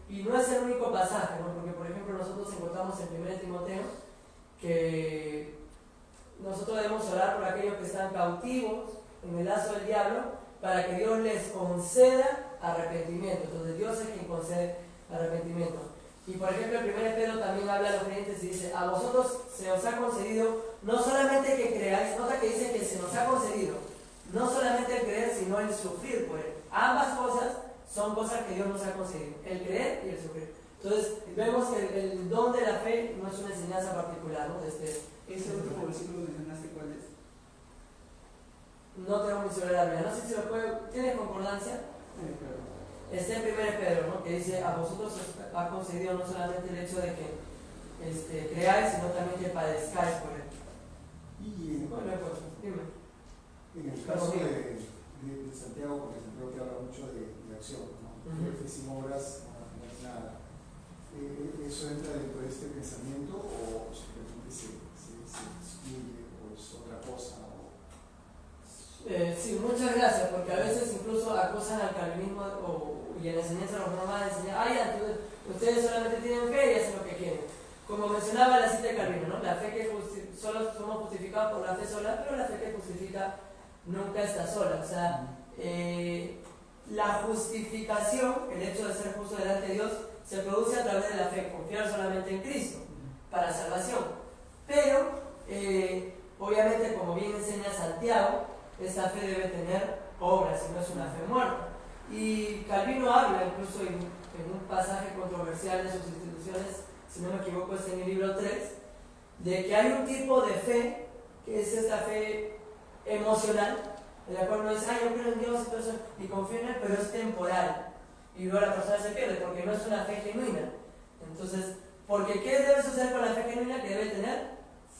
Y no es el único pasaje, ¿no? Porque, por ejemplo, nosotros encontramos en 1 Timoteo que nosotros debemos orar por aquellos que están cautivos en el lazo del diablo para que Dios les conceda arrepentimiento. Entonces, Dios es quien concede arrepentimiento. Y, por ejemplo, en 1 Pedro también habla a los creyentes y dice: a vosotros se os ha concedido no solamente que creáis, nota que dice que se nos ha concedido no solamente el creer, sino el sufrir por él. Ambas cosas son cosas que Dios nos ha concedido, el creer y el sufrir. Entonces, vemos que el don de la fe no es una enseñanza particular, ¿no? Ese último versículo que mencionaste, ¿cuál es? No tengo mi celular, mira, no sé si lo puede. ¿Tienes concordancia? Claro. Está en 1 Pedro, ¿no?, que dice: a vosotros os ha concedido no solamente el hecho de que creáis, sino también que padezcáis por él. Y Bueno, pues, dime. en el caso de Santiago, porque Santiago te habla mucho de acción, ¿no? Que sin obras no es nada. ¿Eso entra dentro de este pensamiento o simplemente se excluye o es otra cosa? Sí, muchas gracias, porque a veces incluso acusan al calvinismo y en la enseñanza de los normales enseñan: ustedes solamente tienen fe y hacen lo que quieren. Como mencionaba la cita de Calvino, ¿no? La fe que solo somos justificados por la fe sola, pero la fe que justifica nunca está sola. O sea, la justificación, el hecho de ser justo delante de Dios, se produce a través de la fe, confiar solamente en Cristo para salvación. Pero, obviamente, como bien enseña Santiago, esa fe debe tener obras, si no es una fe muerta. Y Calvino habla, incluso en un pasaje controversial de sus instituciones, si no me equivoco es en el libro 3, de que hay un tipo de fe, que es esta fe emocional, en la cual uno dice: yo creo en Dios y todo eso, y confío en Él, pero es temporal. Y luego la persona se pierde, porque no es una fe genuina. Entonces, porque ¿qué debe suceder con la fe genuina? Que debe tener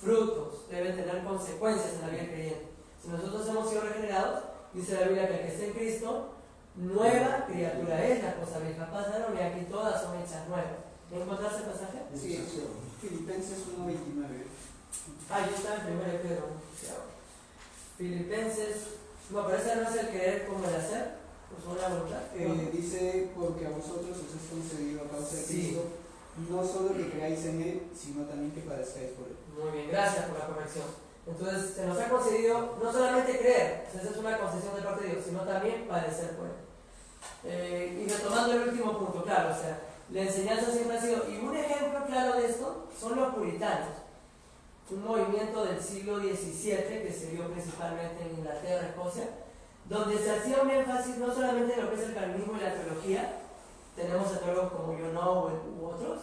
frutos, debe tener consecuencias en la vida del creyente. Si nosotros hemos sido regenerados, dice la Biblia que el que esté en Cristo, nueva criatura es, las cosas viejas pasaron y aquí todas son hechas nuevas. ¿Encontraste el pasaje? Sí, Filipenses 1:29. Yo estaba en 1 Pedro. Filipenses, no, pero ese no es el creer como el hacer. Por su buena voluntad. Dice, porque a vosotros os es concedido a causa de Sí. Cristo, no solo que creáis en Él, sino también que padezcáis por Él. Muy bien, gracias por la corrección. Entonces, se nos ha concedido no solamente creer, esa es una concesión de parte de Dios, sino también padecer por Él. Y retomando el último punto, claro, o sea, la enseñanza siempre ha sido, y un ejemplo claro de esto son los puritanos, un movimiento del siglo XVII que se dio principalmente en Inglaterra, Escocia, donde se hacía un énfasis no solamente en lo que es el calvinismo y la teología, tenemos a teólogos como John Owen u otros,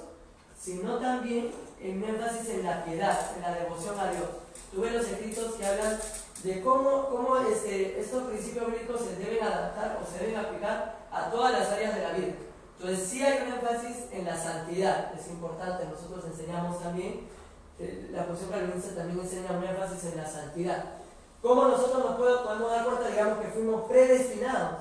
sino también en énfasis en la piedad, en la devoción a Dios. Tuve los escritos que hablan de cómo estos principios bíblicos se deben adaptar o se deben aplicar a todas las áreas de la vida. Entonces sí hay un énfasis en la santidad, es importante, nosotros enseñamos también, la posición calvinista también enseña un énfasis en la santidad. ¿Cómo nosotros nos podemos dar cuenta, digamos, que fuimos predestinados?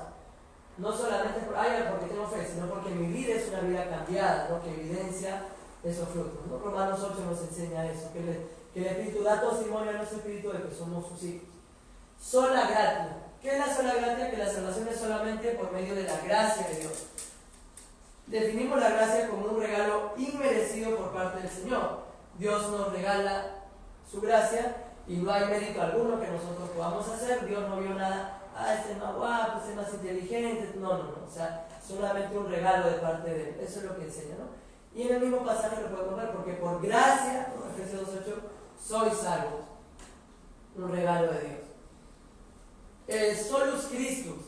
No solamente porque tengo fe, sino porque mi vida es una vida cambiada, ¿no? Que evidencia esos frutos, ¿no? Romanos 8 nos enseña eso, que el Espíritu da testimonio a nuestro Espíritu de que somos sus hijos. Sola gratia. ¿Qué es la sola gratia? Que la salvación es solamente por medio de la gracia de Dios. Definimos la gracia como un regalo inmerecido por parte del Señor. Dios nos regala su gracia y no hay mérito alguno que nosotros podamos hacer. Dios no vio nada, este es más guapo, este es más inteligente. No. O sea, solamente un regalo de parte de Él. Eso es lo que enseña, ¿no? Y en el mismo pasaje lo podemos ver, porque por gracia, ¿no? Efesios 2:8, sois salvos. Un regalo de Dios. Solus Christus.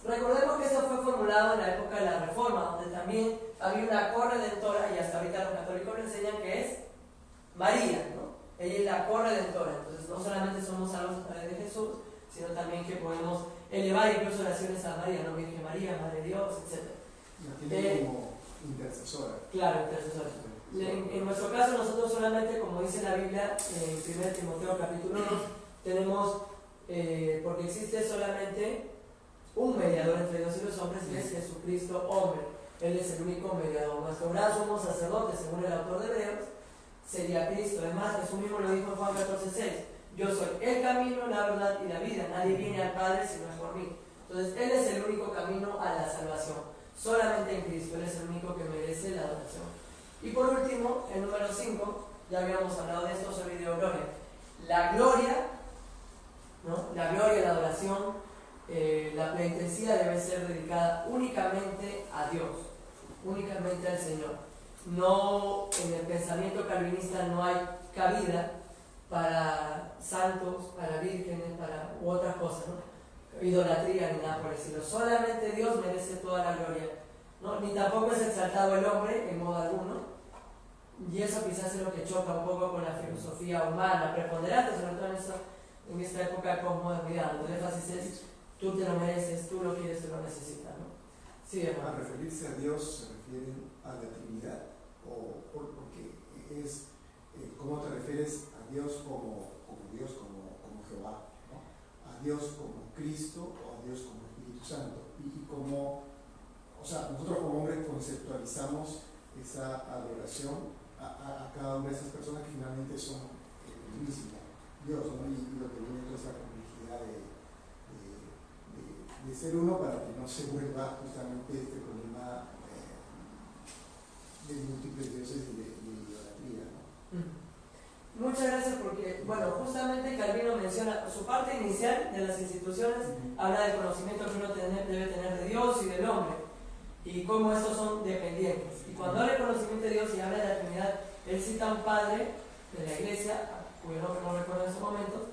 Recordemos que esto fue formulado en la época de la Reforma, donde también había una corredentora, y hasta ahorita los católicos le enseñan que es María, ¿no? Ella es la corredentora. Entonces no solamente somos salvos a través de Jesús, sino también que podemos elevar incluso oraciones a María, ¿no? Virgen María, Madre de Dios, etc. La tiene como intercesora. Claro, intercesora. En nuestro caso, nosotros solamente, como dice la Biblia, en 1 Timoteo capítulo 2, tenemos, porque existe solamente un mediador entre Dios y los hombres, y es Jesucristo, hombre. Él es el único mediador. Nuestro gran sumo sacerdote, según el autor de Hebreos, sería Cristo. Además, Jesús mismo lo dijo en Juan 14:6. Yo soy el camino, la verdad y la vida. Nadie viene al Padre si no es por mí. Entonces, Él es el único camino a la salvación. Solamente en Cristo. Él es el único que merece la adoración. Y por último, el número 5, ya habíamos hablado de esto sobre ideogloria. La gloria, ¿no? La gloria, la adoración, la pleitesía debe ser dedicada únicamente a Dios, únicamente al Señor. No, en el pensamiento calvinista no hay cabida para santos, para vírgenes, u otras cosas, ¿no? Idolatría ni nada por el estilo. Solamente Dios merece toda la gloria, ¿no? Ni tampoco es exaltado el hombre en modo alguno. Y eso quizás es lo que choca un poco con la filosofía humana preponderante, sobre todo en esta época de posmodernidad, donde el énfasis es tú te lo mereces, tú lo quieres, tú lo necesitas, ¿no? Sí, hermano. Al referirse a Dios se refieren a la Trinidad, porque es cómo te refieres a Dios como Dios, como Jehová, ¿no? A Dios como Cristo o a Dios como Espíritu Santo, y como, o sea, nosotros como hombres conceptualizamos esa adoración a cada una de esas personas que finalmente son el mismo Dios, ¿no? Y lo que viene toda esa complejidad de ser uno para que no se vuelva justamente este problema de múltiples dioses y de idolatría, ¿no? Muchas gracias porque, bueno, justamente Calvino menciona su parte inicial de las instituciones, habla del conocimiento que uno debe tener de Dios y del hombre y cómo estos son dependientes. Y cuando habla del conocimiento de Dios y habla de la Trinidad, él cita a un padre de la iglesia, cuyo nombre no recuerdo en ese momento,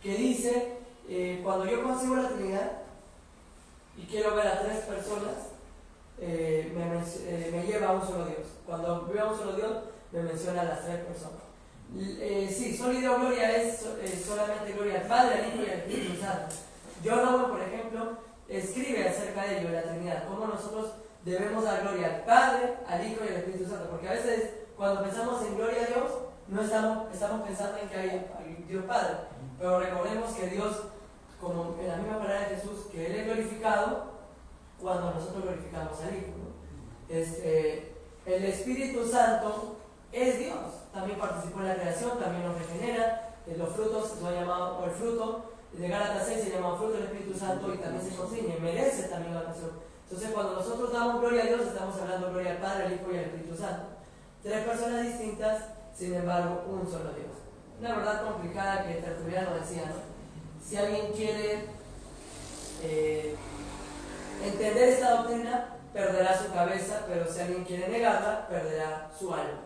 que dice, cuando yo concibo la Trinidad y quiero ver a tres personas, me lleva a un solo Dios. Cuando veo a un solo Dios, me menciona a las tres personas. Sí, solo gloria es solamente gloria al Padre, al Hijo y al Espíritu Santo. John Owen, por ejemplo, escribe acerca de ello, de la Trinidad, cómo nosotros debemos dar gloria al Padre, al Hijo y al Espíritu Santo, porque a veces cuando pensamos en gloria a Dios, no estamos pensando en que hay Dios Padre, pero recordemos que Dios, como en la misma palabra de Jesús, que Él es glorificado cuando nosotros glorificamos al Hijo, ¿no? El Espíritu Santo es Dios, también participó en la creación, también nos regenera, los frutos, lo ha llamado, o el fruto de Gálatas 6 se llama fruto del Espíritu Santo y también se consigne, merece también la oración. Entonces cuando nosotros damos gloria a Dios, estamos hablando gloria al Padre, al Hijo y al Espíritu Santo. Tres personas distintas, sin embargo, un solo Dios. Una verdad complicada que Tertuliano decía, ¿no? Si alguien quiere entender esta doctrina, perderá su cabeza, pero si alguien quiere negarla, perderá su alma.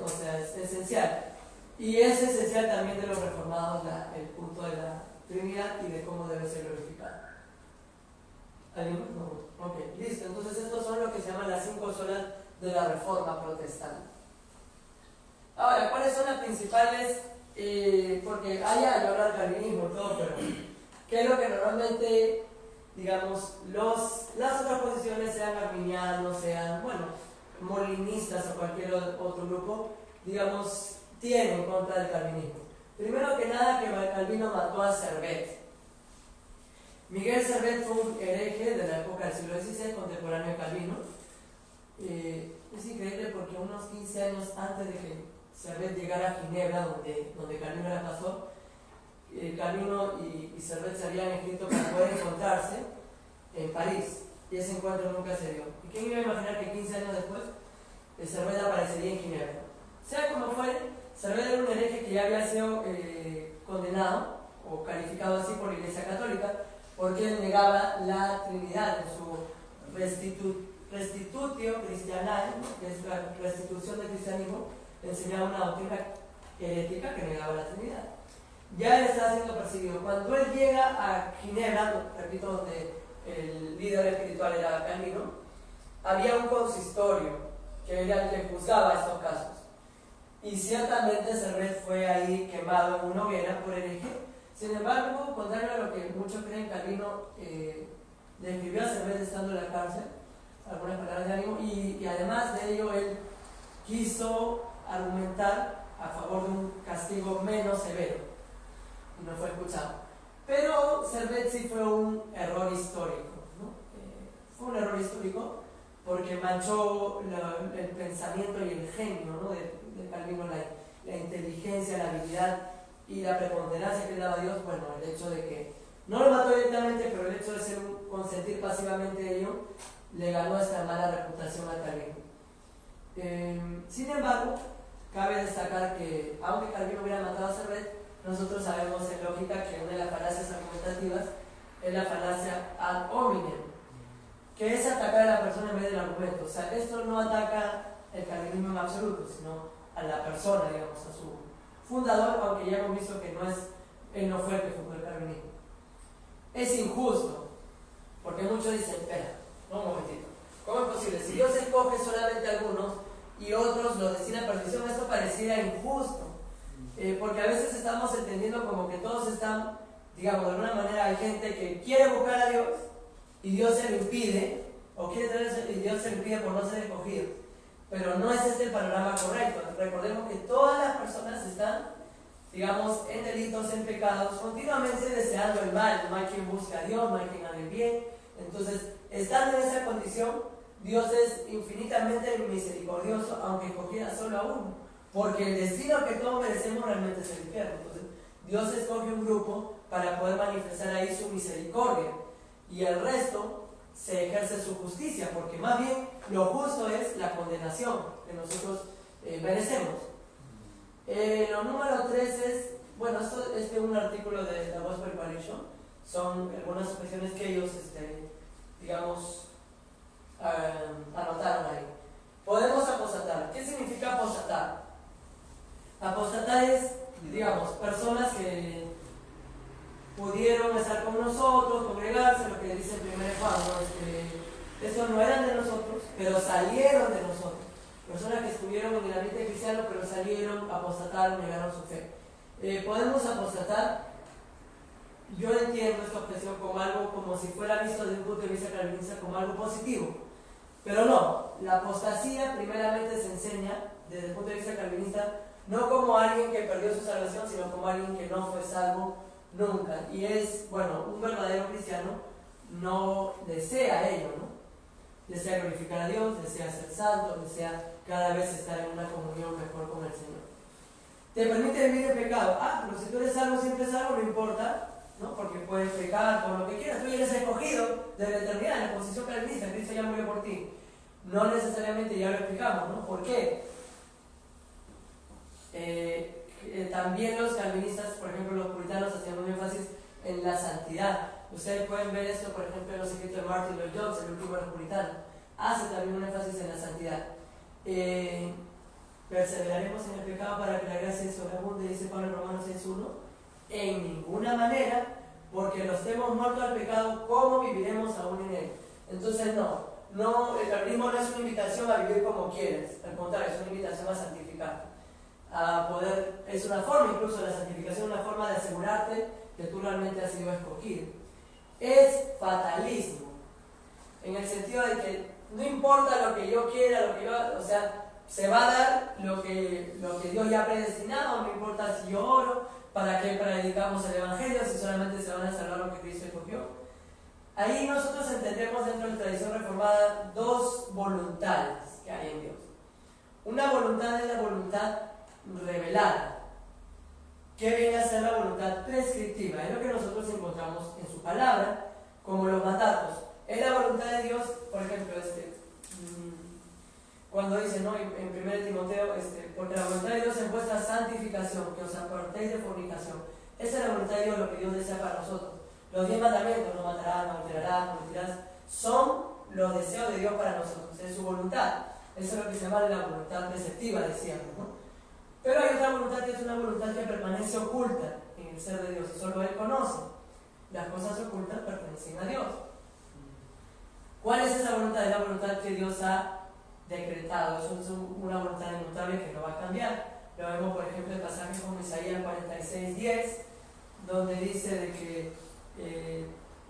O sea, es esencial. Y es esencial también de los reformados el punto de la Trinidad y de cómo debe ser glorificada. ¿Alguien más? No. Ok, listo. Entonces estos son lo que se llaman las 5 solas de la Reforma Protestante. Ahora, ¿cuáles son las principales? Porque allá yo hablo del calvinismo y todo, pero ¿qué es lo que normalmente, digamos, las otras posiciones, sean arminianos, sean, bueno, molinistas o cualquier otro grupo, digamos, tienen contra del calvinismo? Primero que nada, que Calvino mató a Servet. Miguel Servet fue un hereje de la época del siglo XVI, contemporáneo de Calvino. Es increíble porque unos 15 años antes de que Servet llegara a Ginebra, donde Calvino era pastor, Calvino y Servet se habían escrito para poder encontrarse en París, y ese encuentro nunca se dio. ¿Y quién iba a imaginar que 15 años después Servet aparecería en Ginebra? Sea como fuere, Servet era un hereje que ya había sido condenado o calificado así por la Iglesia Católica, porque él negaba la Trinidad en su Restitutio Christianae, que es la restitución del cristianismo. Enseñaba una doctrina herética que negaba la Trinidad. Ya él estaba siendo perseguido. Cuando él llega a Ginebra, repito, donde el líder espiritual era Calvino, había un consistorio que era el que juzgaba estos casos. Y ciertamente Servet fue ahí quemado en una hoguera por hereje. Sin embargo, contrario a lo que muchos creen, Calvino le escribió a Servet estando en la cárcel algunas palabras de ánimo, y además de ello él quiso argumentar a favor de un castigo menos severo y no fue escuchado. Pero Servet sí fue un error histórico, ¿no? Fue un error histórico porque manchó el pensamiento y el genio, ¿no? de Calvino, la inteligencia, la habilidad y la preponderancia que le daba a Dios. Bueno, el hecho de que no lo mató directamente, pero el hecho de consentir pasivamente ello le ganó esta mala reputación a Calvino. Sin embargo, cabe destacar que, aunque Calvino hubiera matado a Servet, nosotros sabemos en lógica que una de las falacias argumentativas es la falacia ad hominem, que es atacar a la persona en vez del argumento. O sea, esto no ataca el calvinismo en absoluto, sino a la persona, digamos, a su fundador, aunque ya hemos visto que él no fue el que fundó el calvinismo. Es injusto, porque muchos dicen, espera, un momentito, ¿cómo es posible? Si Dios escoge solamente a algunos y otros los destina a perdición, esto pareciera injusto. Porque a veces estamos entendiendo como que todos están, digamos, de alguna manera hay gente que quiere buscar a Dios y Dios se lo impide, o quiere tener y Dios se lo impide por no ser escogido. Pero no es este el panorama correcto. Recordemos que todas las personas están, digamos, en delitos, en pecados, continuamente deseando el mal. No hay quien busque a Dios, no hay quien haga el bien. Entonces, estando en esa condición, Dios es infinitamente misericordioso, aunque escogiera solo a uno. Porque el destino que todos merecemos realmente es el infierno. Entonces, Dios escoge un grupo para poder manifestar ahí su misericordia. Y el resto se ejerce su justicia, porque más bien lo justo es la condenación que nosotros merecemos. Lo número 3 es, bueno, esto es un artículo de la Gospel Coalition, son algunas objeciones que ellos, digamos, anotaron ahí. Podemos apostatar. ¿Qué significa apostatar? Apostatar es, digamos, personas que pudieron estar con nosotros, congregarse, lo que dice el 1 Juan, ¿no? Estos no eran de nosotros, pero salieron de nosotros. Personas que estuvieron en el ambiente cristiano, pero salieron, apostataron, negaron su fe. Podemos apostatar. Yo entiendo esta objeción como algo, como si fuera visto desde un punto de vista calvinista como algo positivo. Pero no, la apostasía primeramente se enseña desde el punto de vista calvinista no como alguien que perdió su salvación, sino como alguien que no fue salvo nunca. Y es, bueno, un verdadero cristiano no desea ello, ¿no? Desea glorificar a Dios, desea ser santo, desea cada vez estar en una comunión mejor con el Señor. ¿Te permite vivir en pecado? Ah, pero si tú eres salvo, siempre salvo, no importa. ¿no? Porque puedes pecar por lo que quieras. Tú ya eres escogido desde la eternidad en la posición calvinista. Cristo ya murió por ti. No necesariamente ya lo explicamos, ¿no? ¿Por qué? También los calvinistas, por ejemplo, los puritanos hacían un énfasis en la santidad. Ustedes pueden ver esto, por ejemplo, en los escritos de Martin Lloyd Jones, el último de los puritanos. Hace también un énfasis en la santidad. Perseveraremos en el pecado para que la gracia sobreabunde, dice Pablo en Romanos 6:1. En ninguna manera, porque los que hemos muerto al pecado, ¿cómo viviremos aún en él? Entonces el calvinismo no es una invitación a vivir como quieres, al contrario, es una invitación a santificar, a poder, es una forma incluso de la santificación, una forma de asegurarte que tú realmente has sido escogido. Es fatalismo, en el sentido de que no importa lo que yo quiera, o sea, se va a dar lo que Dios ya ha predestinado, no importa si yo oro, para qué predicamos el Evangelio, si solamente se van a salvar lo que Cristo escogió. Ahí nosotros entendemos dentro de la tradición reformada dos voluntades que hay en Dios. Una voluntad es la voluntad revelada, que viene a ser la voluntad prescriptiva, es lo que nosotros encontramos en su palabra, como los mandatos. Es la voluntad de Dios, por ejemplo, cuando dice, ¿no? en 1 Timoteo, porque la voluntad de Dios es vuestra santificación, que os apartéis de fornicación. Esa es la voluntad de Dios, lo que Dios desea para nosotros. Los 10 mandamientos, no matarás, no adulterarás, no mentirás, son los deseos de Dios para nosotros, es su voluntad. Eso es lo que se llama la voluntad preceptiva, decíamos, ¿no? Pero hay otra voluntad que es una voluntad que permanece oculta en el ser de Dios, y solo Él conoce. Las cosas ocultas pertenecen a Dios. ¿Cuál es esa voluntad? Es la voluntad que Dios ha decretado. Eso es una voluntad inmutable que no va a cambiar. Lo vemos, por ejemplo, en pasajes como Isaías 46:10, donde dice de que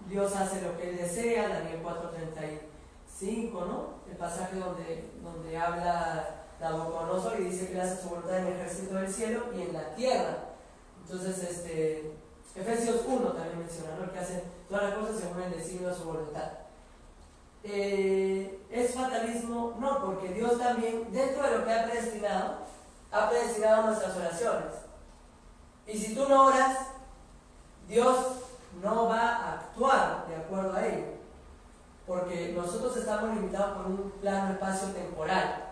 Dios hace lo que Él desea, Daniel 4:35, ¿no? El pasaje donde habla Nabucodonosor y dice que Él hace su voluntad en el ejército del cielo y en la tierra. Entonces, Efesios 1 también menciona, ¿no? Que hace todas las cosas según el designio de su voluntad. ¿Es fatalismo? No, porque Dios también, dentro de lo que ha predestinado nuestras oraciones. Y si tú no oras, Dios no va a actuar de acuerdo a ello, porque nosotros estamos limitados por un plano espacio-temporal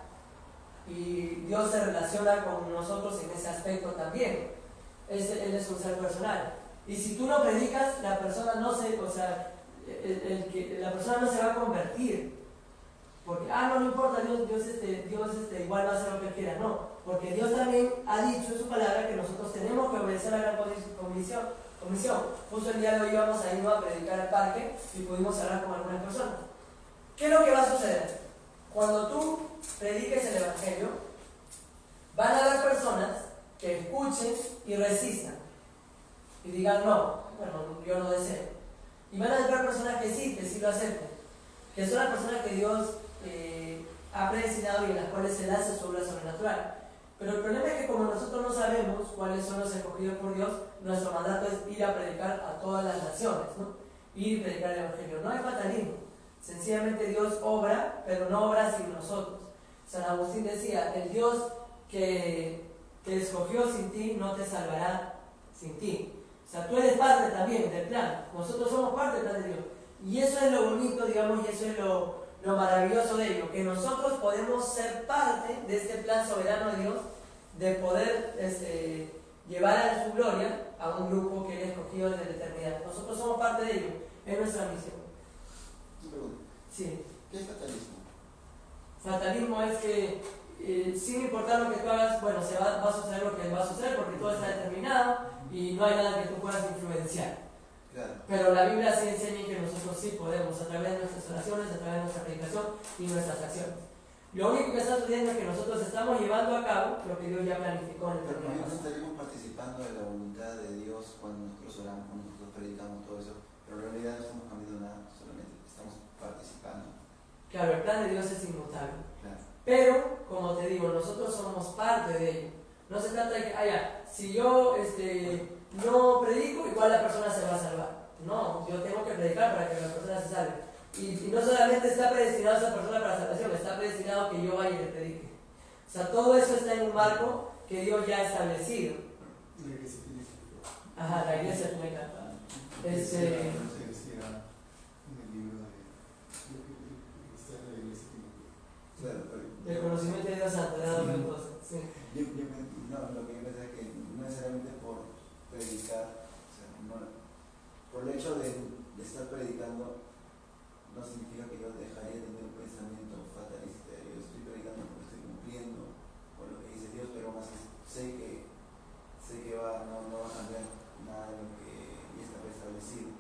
y Dios se relaciona con nosotros en ese aspecto también. Él es un ser personal. Y si tú no predicas, la persona no se va a convertir. Porque, no importa, Dios igual va a hacer lo que quiera. No, porque Dios también ha dicho en su palabra que nosotros tenemos que obedecer a la comisión. Justo el día de hoy íbamos a irnos a predicar al parque y pudimos hablar con algunas personas. ¿Qué es lo que va a suceder? Cuando tú prediques el Evangelio, van a haber personas que escuchen y resistan y digan no, bueno, yo no deseo. Y van a haber personas que sí lo acepten, que son las personas que Dios ha predestinado y en las cuales Él hace su obra sobrenatural. Pero el problema es que como nosotros no sabemos cuáles son los escogidos por Dios, nuestro mandato es ir a predicar a todas las naciones, ¿no? Ir a predicar el Evangelio. No hay fatalismo. Sencillamente Dios obra, pero no obra sin nosotros. San Agustín decía, el Dios que escogió sin ti no te salvará sin ti. O sea, tú eres parte también del plan. Nosotros somos parte del plan de Dios. Y eso es lo bonito, digamos, y eso es lo maravilloso de ello, que nosotros podemos ser parte de este plan soberano de Dios, de poder llevar a su gloria a un grupo que Él escogió desde la eternidad. Nosotros somos parte de ello, es nuestra misión. Una pregunta. Sí. ¿Qué es fatalismo? Fatalismo es que sin importar lo que tú hagas, bueno, va a suceder lo que va a suceder porque todo está determinado y no hay nada que tú puedas influenciar. Claro. Pero la Biblia sí enseña que nosotros sí podemos, a través de nuestras oraciones, a través de nuestra predicación y nuestras acciones. Lo único que está sucediendo es que nosotros estamos llevando a cabo lo que Dios ya planificó en el Pero tiempo. nosotros estaríamos participando de la voluntad de Dios cuando nosotros oramos, cuando nosotros predicamos todo eso, pero en realidad no estamos cambiando nada, solamente estamos participando. Claro, el plan de Dios es inmutable. Claro. Pero, como te digo, nosotros somos parte de ello. No se trata de que, si yo no predico, igual la persona se va a salvar. No, yo tengo que predicar para que la persona se salve. Y no solamente está predestinado esa persona para salvación, está predestinado que yo vaya y le predique. O sea, todo eso está en un marco que Dios ya ha establecido. La iglesia tiene que Ajá, la iglesia tiene que Este, Se decía en el libro de Cristiano de la Iglesia Timoteo. Claro, pero el conocimiento de Dios santo, de la cosa. Sí. lo que yo pensé es que no necesariamente por predicar, o sea, por el hecho de estar predicando, no significa que yo dejaría de tener un pensamiento fatalista. Yo estoy predicando porque estoy cumpliendo con lo que dice Dios, pero más que sé que no va a cambiar nada de lo que ya está establecido.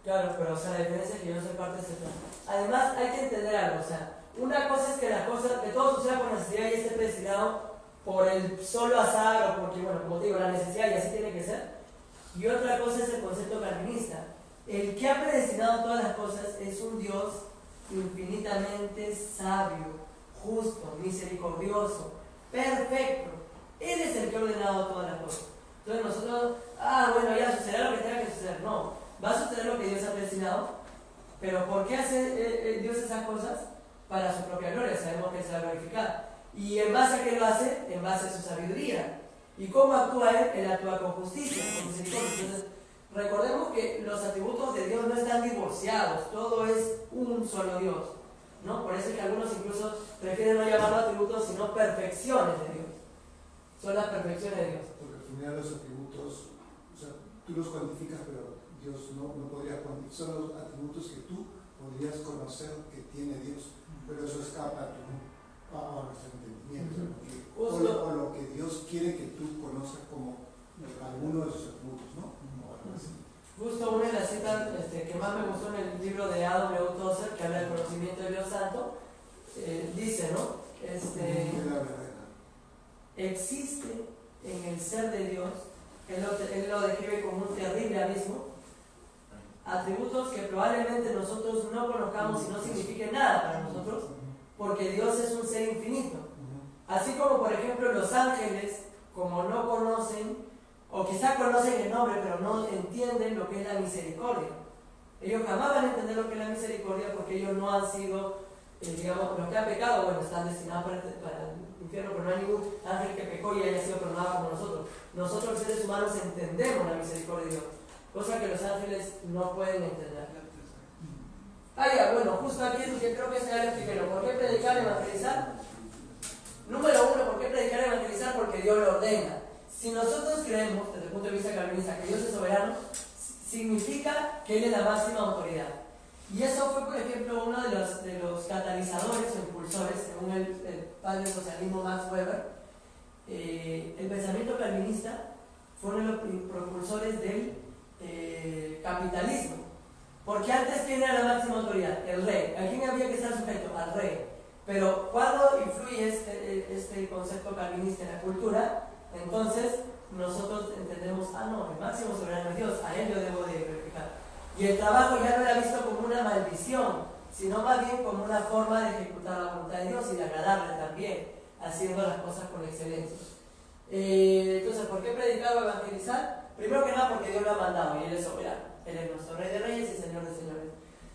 Claro, pero o sea, la diferencia es que yo no soy parte de ese plan. Además, hay que entender algo, o sea, una cosa es que las cosas, que todo suceda por necesidad y esté predestinado por el solo azar o porque, bueno, como te digo, la necesidad y así tiene que ser. Y otra cosa es el concepto calvinista. El que ha predestinado todas las cosas es un Dios infinitamente sabio, justo, misericordioso, perfecto. Él es el que ha ordenado todas las cosas. Entonces nosotros, bueno, ya sucederá lo que tenga que suceder. No, va a suceder lo que Dios ha predestinado, pero ¿por qué hace Dios esas cosas? Para su propia gloria, sabemos que se va a glorificar. ¿Y en base a qué lo hace? En base a su sabiduría. ¿Y cómo actúa Él? Él actúa con justicia, con misericordia. Entonces, recordemos que los atributos de Dios no están divorciados, todo es un solo Dios, ¿no? Por eso es que algunos incluso prefieren no llamarlo atributos, sino perfecciones de Dios. Son las perfecciones de Dios. Porque al final los atributos, o sea, tú los cuantificas, pero Dios no podría cuantificar. Son los atributos que tú podrías conocer que tiene Dios, pero eso escapa a nuestro entendimiento. O lo que Dios quiere que tú conozcas como alguno de sus atributos, ¿no? Justo una de las citas que más me gustó en el libro de A. W. Tozer, que habla del conocimiento de Dios Santo, dice, ¿no? Existe en el ser de Dios, él lo describe como un terrible abismo, atributos que probablemente nosotros no conozcamos y no signifiquen nada para nosotros, porque Dios es un ser infinito. Así como, por ejemplo, los ángeles, como no conocen, o quizá conocen el nombre, pero no entienden lo que es la misericordia. Ellos jamás van a entender lo que es la misericordia porque ellos no han sido, digamos, los que han pecado, bueno, están destinados para el infierno, pero no hay ningún ángel que pecó y haya sido perdonado como nosotros. Nosotros, los seres humanos, entendemos la misericordia de Dios, cosa que los ángeles no pueden entender. Bueno, justo aquí es que creo que se da primero. ¿Por qué predicar y evangelizar? Número uno, ¿por qué predicar y evangelizar? Porque Dios lo ordena. Si nosotros creemos, desde el punto de vista calvinista, que Dios es soberano, significa que Él es la máxima autoridad. Y eso fue, por ejemplo, uno de los catalizadores o impulsores, según el padre del socialismo Max Weber. El pensamiento calvinista fue uno de los propulsores del capitalismo. Porque antes, ¿quién era la máxima autoridad? El rey. ¿A quién había que estar sujeto? Al rey. Pero cuando influye este concepto calvinista en la cultura, entonces nosotros entendemos, el máximo soberano es Dios, a Él yo debo de glorificar. Y el trabajo ya no era visto como una maldición, sino más bien como una forma de ejecutar la voluntad de Dios y de agradarle también, haciendo las cosas con excelencia. Entonces, ¿por qué predicar o evangelizar? Primero que nada porque Dios lo ha mandado y Él es soberano. Él es nuestro Rey de Reyes y Señor de Señores.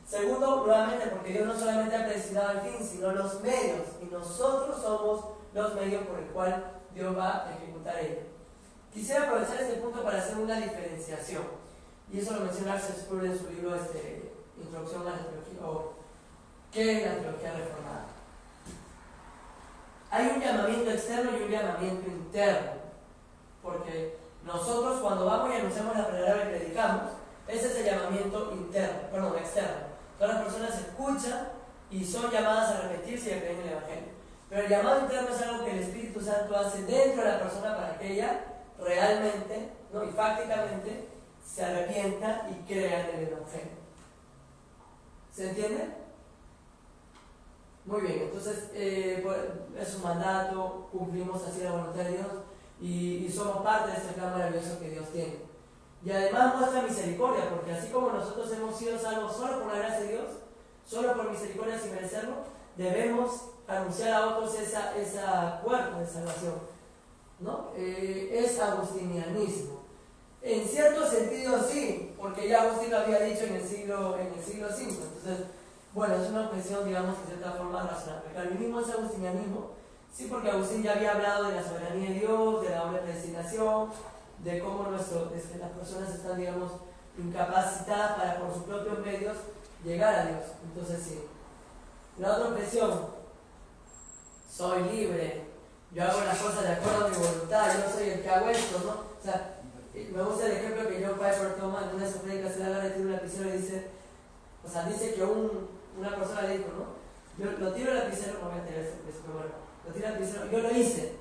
Segundo, nuevamente porque Dios no solamente ha predestinado el fin, sino los medios, y nosotros somos los medios por el cual Dios va a ejecutar ello. Quisiera aprovechar este punto para hacer una diferenciación, y eso lo menciona Axel Sproul en su libro Introducción a la Teología, o ¿qué es la teología reformada? Hay un llamamiento externo y un llamamiento interno, porque nosotros cuando vamos y anunciamos la palabra y predicamos, ese es el llamamiento externo. Todas las personas escuchan y son llamadas a arrepentirse y a creer en el Evangelio. Pero el llamado interno es algo que el Espíritu Santo hace dentro de la persona para que ella realmente, y fácticamente, se arrepienta y crea en el Evangelio. ¿Se entiende? Muy bien, entonces es un mandato, cumplimos así la voluntad de Dios y somos parte de este plan maravilloso que Dios tiene. Y además muestra misericordia, porque así como nosotros hemos sido salvos solo por la gracia de Dios, solo por misericordia sin merecerlo, debemos anunciar a otros esa puerta de salvación, ¿no? Es agustinianismo. En cierto sentido sí, porque ya Agustín lo había dicho en el siglo V. Entonces, bueno, es una objeción, digamos, de cierta forma razonable. El calvinismo es agustinianismo, sí, porque Agustín ya había hablado de la soberanía de Dios, de la doble predestinación, de cómo las personas están, digamos, incapacitadas para por sus propios medios llegar a Dios. Entonces sí. La otra expresión, soy libre, yo hago las cosas de acuerdo a mi voluntad, yo soy el que hago esto, ¿no? O sea, me gusta el ejemplo que John Piper toma en una de sus prédicas, se le agarra y tira un lapicero y dice, o sea, dice que una persona le dijo, ¿no? Yo lo tiro el lapicero, no voy a tirar eso, pero bueno, lo tiro el lapicero, yo lo hice,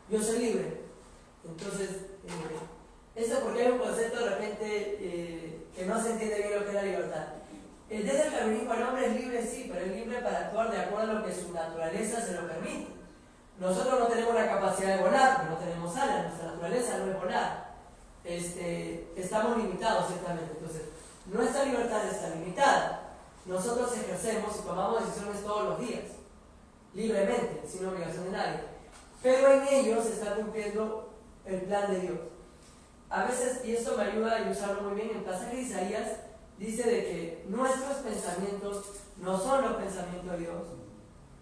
yo soy libre. Entonces, eso porque hay un concepto de repente que no se entiende bien lo que es la libertad. Desde el calvinismo el hombre es libre, sí, pero es libre para actuar de acuerdo a lo que su naturaleza se lo permite. Nosotros no tenemos la capacidad de volar, porque no tenemos alas, nuestra naturaleza no es volar. Estamos limitados ciertamente, entonces nuestra libertad está limitada. Nosotros ejercemos y tomamos decisiones todos los días, libremente, sin obligación de nadie. Pero en ellos se está cumpliendo el plan de Dios. A veces, y esto me ayuda a usarlo muy bien, en el pasaje de Isaías dice de que nuestros pensamientos no son los pensamientos de Dios,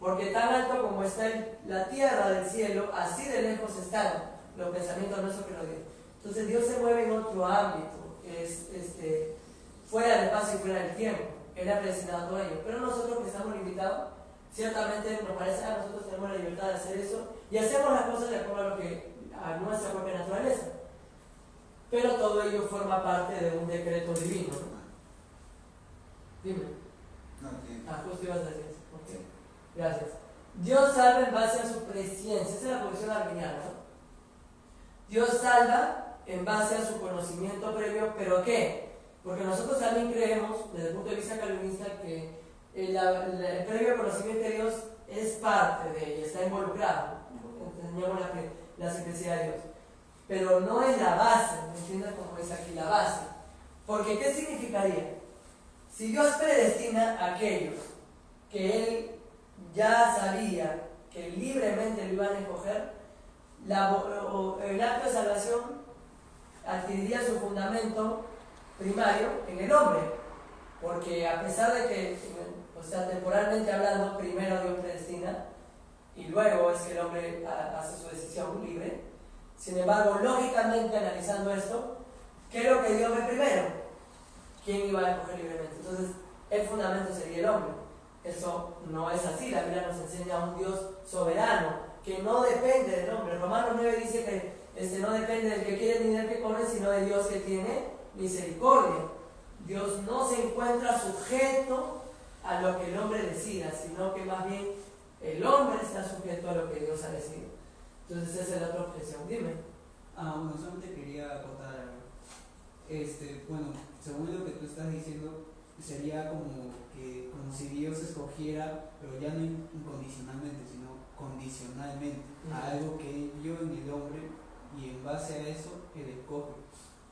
porque tan alto como está la tierra del cielo, así de lejos están los pensamientos nuestros que nos Dios. Entonces Dios se mueve en otro ámbito, es fuera del espacio y fuera del tiempo. Él ha predestinado todo ello. Pero nosotros que estamos limitados, ciertamente nos parece que nosotros tenemos la libertad de hacer eso y hacemos las cosas de acuerdo a nuestra propia naturaleza. Pero todo ello forma parte de un decreto divino, ¿no? Dime. No, que... Justo ibas a decir eso. Okay. Gracias. Dios salva en base a su presciencia. Esa es la posición arminiana, ¿no? Dios salva en base a su conocimiento previo, ¿pero qué? Porque nosotros también creemos, desde el punto de vista calvinista, que el previo conocimiento de Dios es parte de ella, está involucrado. Entendemos la simplicidad de Dios. Pero no es la base, ¿me entiendes? Como es aquí la base. Porque ¿qué significaría? Si Dios predestina a aquellos que Él ya sabía que libremente lo iban a escoger, el acto de salvación adquiriría su fundamento primario en el hombre, porque a pesar de que, o sea, temporalmente hablando, primero Dios predestina y luego es que el hombre hace su decisión libre. Sin embargo, lógicamente analizando esto, ¿qué es lo que Dios ve primero? ¿Quién iba a escoger libremente? Entonces, el fundamento sería el hombre. Eso no es así. La Biblia nos enseña a un Dios soberano que no depende del hombre. Romanos 9 dice que no depende del que quiere ni del que corre, sino de Dios que tiene misericordia. Dios no se encuentra sujeto a lo que el hombre decida, sino que más bien el hombre está sujeto a lo que Dios ha decidido. Entonces esa es la otra objeción. Dime. Bueno, solamente quería acotar algo. Bueno, según lo que tú estás diciendo, sería como si Dios escogiera, pero ya no incondicionalmente, sino condicionalmente, a algo que Él vio en el hombre y en base a eso Él escoge.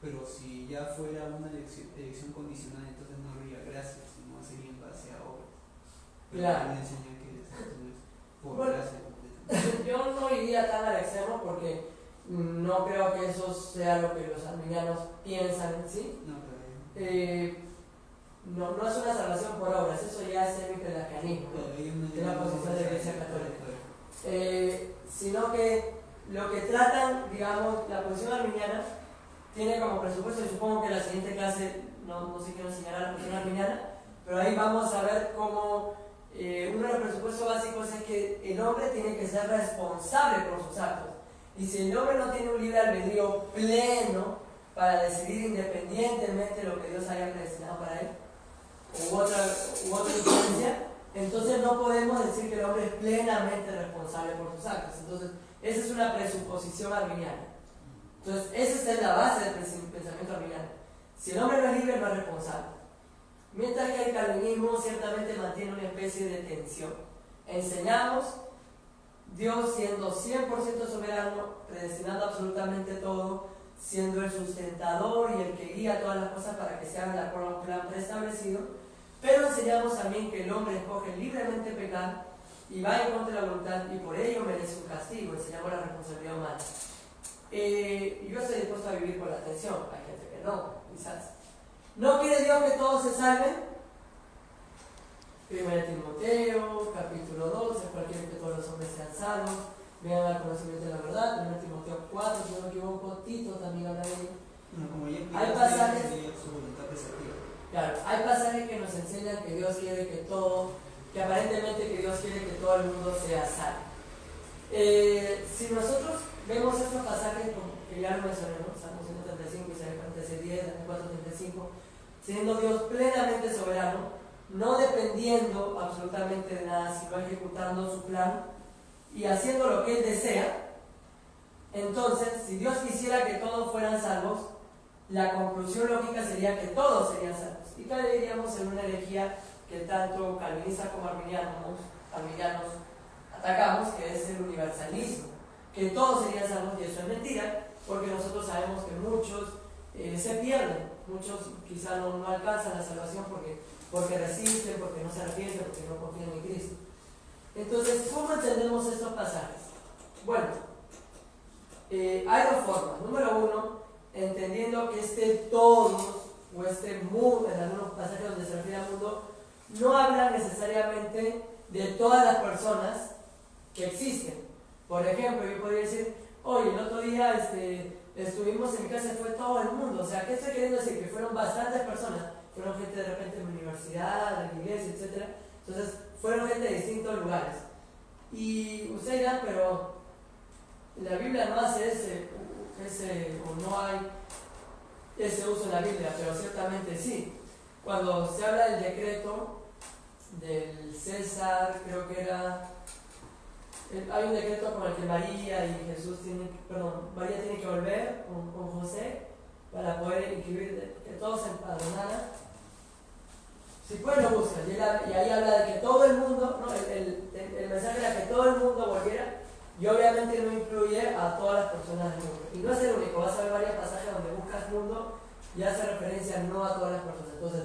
Pero si ya fuera una elección condicional, entonces no habría gracia, sino sería en base a obras. Pero claro. me enseñan que es por bueno, gracia completa. Yo no iría tan al extremo porque no creo que eso sea lo que los arminianos piensan en sí. No, pero no es una salvación por obras, eso ya es semi-pelagianismo, ¿no? De la posición de la Iglesia Católica. Sino que lo que tratan, digamos, la posición arminiana tiene como presupuesto, y supongo que en la siguiente clase no sé quién enseñará la posición arminiana, pero ahí vamos a ver cómo uno de los presupuestos básicos es que el hombre tiene que ser responsable por sus actos. Y si el hombre no tiene un libre albedrío pleno para decidir independientemente lo que Dios haya predestinado para él, u otra influencia, entonces no podemos decir que el hombre es plenamente responsable por sus actos. Entonces, esa es una presuposición arminiana. Entonces, esa es la base del pensamiento arminiano. Si el hombre no es libre, no es responsable. Mientras que el calvinismo ciertamente mantiene una especie de tensión. Enseñamos Dios siendo 100% soberano, predestinando absolutamente todo, siendo el sustentador y el que guía todas las cosas para que se hagan de acuerdo a un plan preestablecido, pero enseñamos también que el hombre escoge libremente pecar y va en contra de la voluntad y por ello merece un castigo, enseñamos la responsabilidad humana. Yo estoy dispuesto a vivir con la tensión, hay gente que no, quizás. ¿No quiere Dios que todos se salven? 1 Timoteo, capítulo 12, cualquiera que todos los hombres sean salvos, vengan al conocimiento de la verdad. 1 Timoteo 4, si no me equivoco, Tito también habla de ello. No, como ya Hay pasajes- explicaste, su voluntad preceptiva. Claro, hay pasajes que nos enseñan que Dios quiere que aparentemente que Dios quiere que todo el mundo sea salvo. Si nosotros vemos estos pasajes, como que ya lo mencionamos, Salmo 135, Isaías 46:10, Daniel 4:35, siendo Dios plenamente soberano, no dependiendo absolutamente de nada, sino ejecutando su plan y haciendo lo que Él desea, entonces, si Dios quisiera que todos fueran salvos, la conclusión lógica sería que todos serían salvos. Y caeríamos en una herejía que tanto calvinistas como arminianos atacamos, que es el universalismo, que todos serían salvos, y eso es mentira, porque nosotros sabemos que muchos se pierden, muchos quizá no alcanzan la salvación porque resisten, porque no se arrepienten, porque no confían en Cristo. Entonces, ¿cómo entendemos estos pasajes? Bueno, hay dos formas. Número uno, entendiendo que todos, o mundo, en algunos pasajes donde se refiere al mundo, no habla necesariamente de todas las personas que existen. Por ejemplo, yo podría decir, oye, el otro día estuvimos en mi casa y fue todo el mundo. O sea, ¿qué estoy queriendo decir? Que fueron bastantes personas. Fueron gente de repente en la universidad, en la iglesia, etc. Entonces, fueron gente de distintos lugares. Y ustedes dirán, pero la Biblia no hace o no hay ese uso en la Biblia, pero ciertamente sí. Cuando se habla del decreto del César, creo que hay un decreto con el que María tiene que volver con José para poder inscribir que todos se empadronaran. Si pueden lo buscan, y ahí habla de que todo el mundo, ¿no? el mensaje era que todo el mundo volviera, y obviamente no incluye a todas las personas del mundo. Y no es el único, vas a ver varios pasajes donde buscas mundo y hace referencia no a todas las personas. Entonces,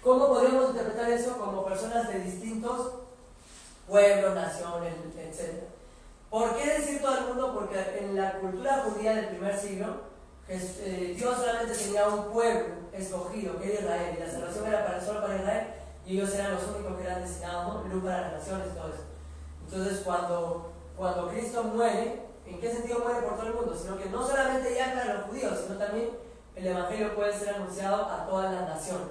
¿cómo podríamos interpretar eso? Como personas de distintos pueblos, naciones, etc. ¿Por qué decir todo el mundo? Porque en la cultura judía del primer siglo, Dios solamente tenía un pueblo escogido, que era Israel, y la salvación era solo para Israel, y ellos eran los únicos que eran designados, ¿no? Luz para las naciones y todo eso. Entonces, cuando Cristo muere, ¿en qué sentido muere por todo el mundo? Sino que no solamente ya para los judíos, sino también el Evangelio puede ser anunciado a todas las naciones.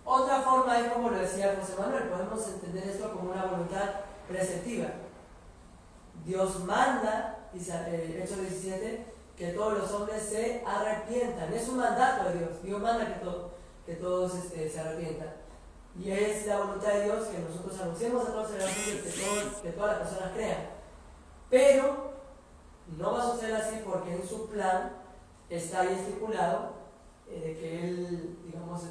Otra forma es, como lo decía José Manuel, podemos entender esto como una voluntad preceptiva. Dios manda, dice Hechos 17, que todos los hombres se arrepientan. Es un mandato de Dios. Dios manda que todos se arrepientan. Y es la voluntad de Dios que nosotros anunciemos a todos el Evangelio, que todas las personas crean. Pero no va a suceder así porque en su plan está ahí estipulado de que Él, digamos,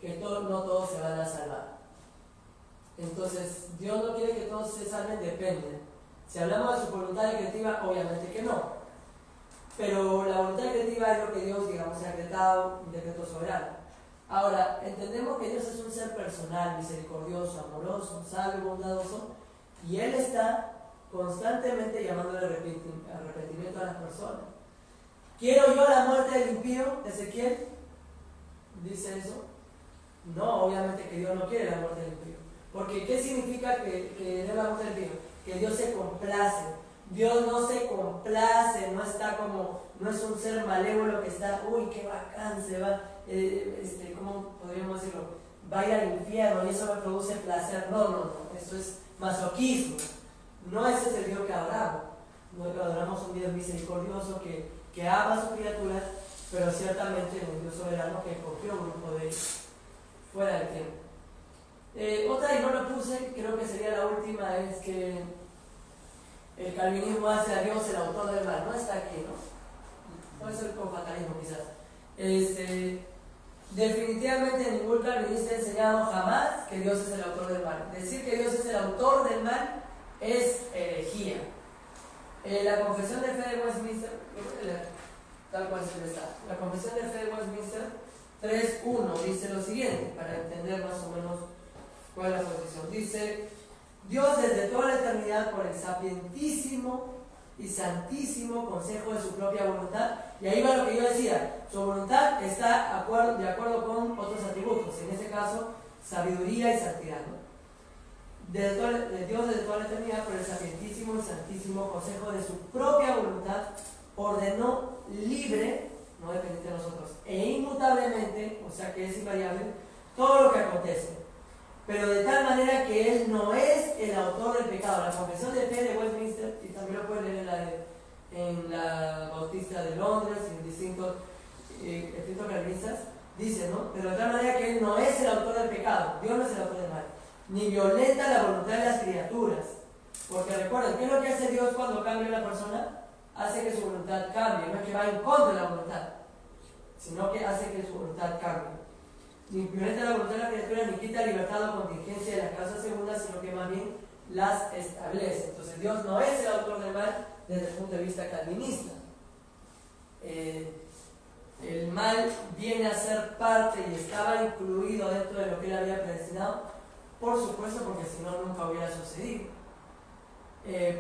que no todos se van a salvar. Entonces, Dios no quiere que todos se salven, depende. Si hablamos de su voluntad decretiva, obviamente que no. Pero la voluntad decretiva es lo que Dios, digamos, ha decretado, un decreto soberano. Ahora, entendemos que Dios es un ser personal, misericordioso, amoroso, sabio, bondadoso, y Él está constantemente llamando al arrepentimiento a las personas. ¿Quiero yo la muerte del impío? Ezequiel dice eso. No, obviamente que Dios no quiere la muerte del impío. Porque ¿qué significa que dé la muerte del impío? Que Dios se complace. Dios no se complace, no es un ser malévolo que está, uy, qué bacán, se va, ¿cómo podríamos decirlo? Va a ir al infierno y eso me produce placer. No, eso es masoquismo. No ese es el Dios que adoramos. No adoramos un Dios misericordioso que ama a sus criaturas, pero ciertamente un Dios soberano que escogió un grupo de fuera del tiempo. Otra, y no lo puse, creo que sería la última, es que el calvinismo hace a Dios el autor del mal. No está aquí, ¿no? Puede ser con fatalismo quizás. Definitivamente ningún calvinista ha enseñado jamás que Dios es el autor del mal. Decir que Dios es el autor del mal es herejía. La Confesión de Fe de Westminster, tal cual se está. La Confesión de Fe de Westminster 3.1 dice lo siguiente, para entender más o menos cuál es la posición. Dice: Dios desde toda la eternidad, por el sapientísimo y santísimo consejo de su propia voluntad, y ahí va lo que yo decía, su voluntad está de acuerdo con otros atributos, en este caso sabiduría y santidad, ¿no? De Dios desde toda la eternidad, por el sapientísimo y santísimo consejo de su propia voluntad, ordenó libre, no dependiente de nosotros, e inmutablemente, o sea que es invariable, todo lo que acontece, pero de tal manera que Él no es el autor del pecado. La Confesión de Fe de Westminster, y también lo pueden leer en la Bautista de Londres y en distintos escritos calvinistas, dice, ¿no? Pero de tal manera que Él no es el autor del pecado, Dios no es el autor del mal, ni violenta la voluntad de las criaturas. Porque recuerden, ¿qué es lo que hace Dios cuando cambia una persona? Hace que su voluntad cambie, no es que va en contra de la voluntad, sino que hace que su voluntad cambie. Ni violenta la voluntad de las criaturas, ni quita libertad o contingencia de las causas segundas, sino que más bien las establece. Entonces Dios no es el autor del mal desde el punto de vista calvinista. El mal viene a ser parte y estaba incluido dentro de lo que Él había predestinado, por supuesto, porque si no, nunca hubiera sucedido.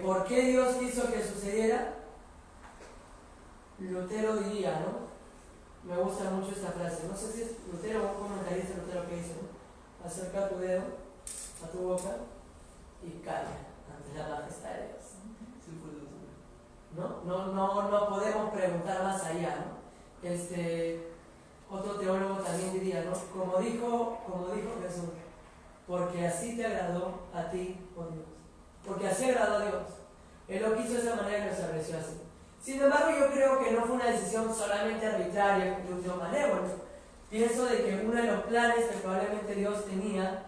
¿Por qué Dios quiso que sucediera? Lutero diría, ¿no? Me gusta mucho esta frase, no sé si es Lutero o un comentarista Lutero que dice, ¿no? Acerca tu dedo a tu boca y calla ante la majestad de Dios. No podemos preguntar más allá, ¿no? Otro teólogo también diría, ¿no? Como dijo Jesús, porque así te agradó a ti, oh Dios. Porque así agradó a Dios. Él lo quiso de esa manera y lo estableció así. Sin embargo, yo creo que no fue una decisión solamente arbitraria, incluso malévola. Pienso de que uno de los planes que probablemente Dios tenía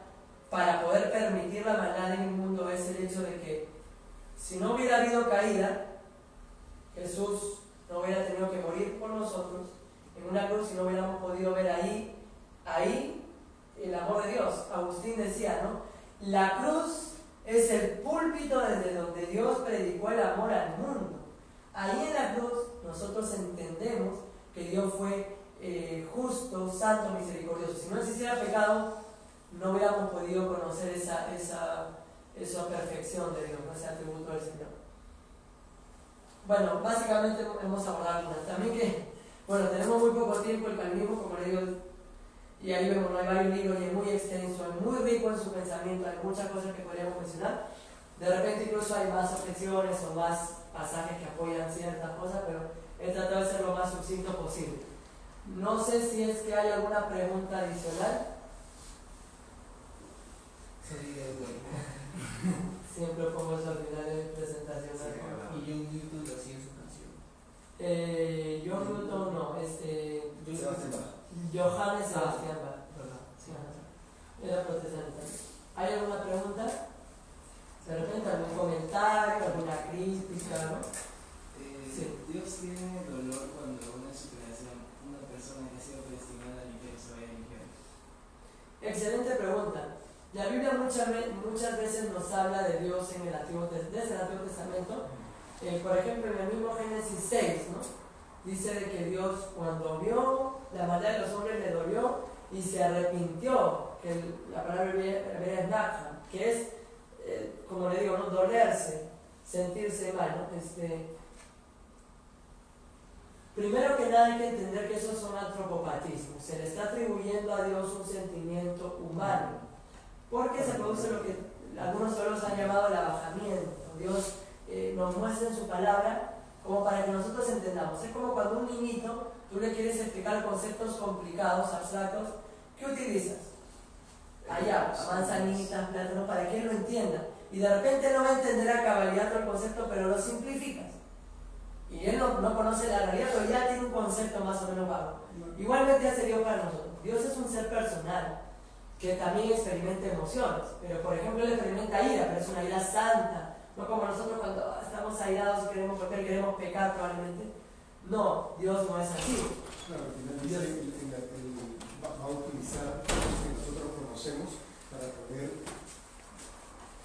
para poder permitir la maldad en el mundo es el hecho de que si no hubiera habido caída, Jesús no hubiera tenido que morir por nosotros en una cruz y no hubiéramos podido ver ahí el amor de Dios. Agustín decía, ¿no? La cruz es el púlpito desde donde Dios predicó el amor al mundo. Ahí en la cruz nosotros entendemos que Dios fue justo, santo, misericordioso. Si no existiera pecado, no hubiéramos podido conocer esa perfección de Dios, ese atributo del Señor. Bueno, básicamente hemos abordado algunas. También que, bueno, tenemos muy poco tiempo, el calvinismo, como le digo, y ahí vemos, ¿no? Hay varios libros y es muy extenso, es muy rico en su pensamiento, hay muchas cosas que podríamos mencionar. De repente incluso hay más objeciones o más pasajes que apoyan ciertas cosas, pero he tratado de ser lo más sucinto posible. No sé si es que hay alguna pregunta adicional. Siempre pongo eso al final de mi presentación. Y John Newton lo hacía en su canción. John Newton no, Johannes Sebastian Bach. Era protestante. ¿Hay alguna pregunta? De repente algún comentario, alguna crítica, ¿no? Sí. Dios tiene dolor cuando una es su creación, una persona que ha sido predestinada al infierno se vaya al infierno. Excelente pregunta. La Biblia muchas veces nos habla de Dios desde el Antiguo Testamento. Por ejemplo, en el mismo Génesis 6, ¿no? Dice de que Dios, cuando vio la maldad de los hombres, le dolió y se arrepintió, que la palabra hebrea es nakha, que es, como le digo, ¿no? Dolerse, sentirse mal, ¿no? Primero que nada hay que entender que esos son antropopatismos, se le está atribuyendo a Dios un sentimiento humano, porque se produce lo que algunos teólogos han llamado el abajamiento. Dios nos muestra en su palabra como para que nosotros entendamos. Es como cuando a un niñito tú le quieres explicar conceptos complicados, abstractos, ¿qué utilizas? Allá, manzanitas, plátanos, para que él lo entienda. Y de repente no va a entender a cabalidad todo el concepto, pero lo simplificas. Y él no conoce la realidad, pero ya tiene un concepto más o menos vago. Igualmente hace Dios para nosotros. Dios es un ser personal que también experimenta emociones, pero por ejemplo él experimenta ira, pero es una ira santa. No como nosotros cuando estamos airados y queremos pecar probablemente. No, Dios no es así. Claro, al final él va a utilizar cosas que nosotros conocemos para poder...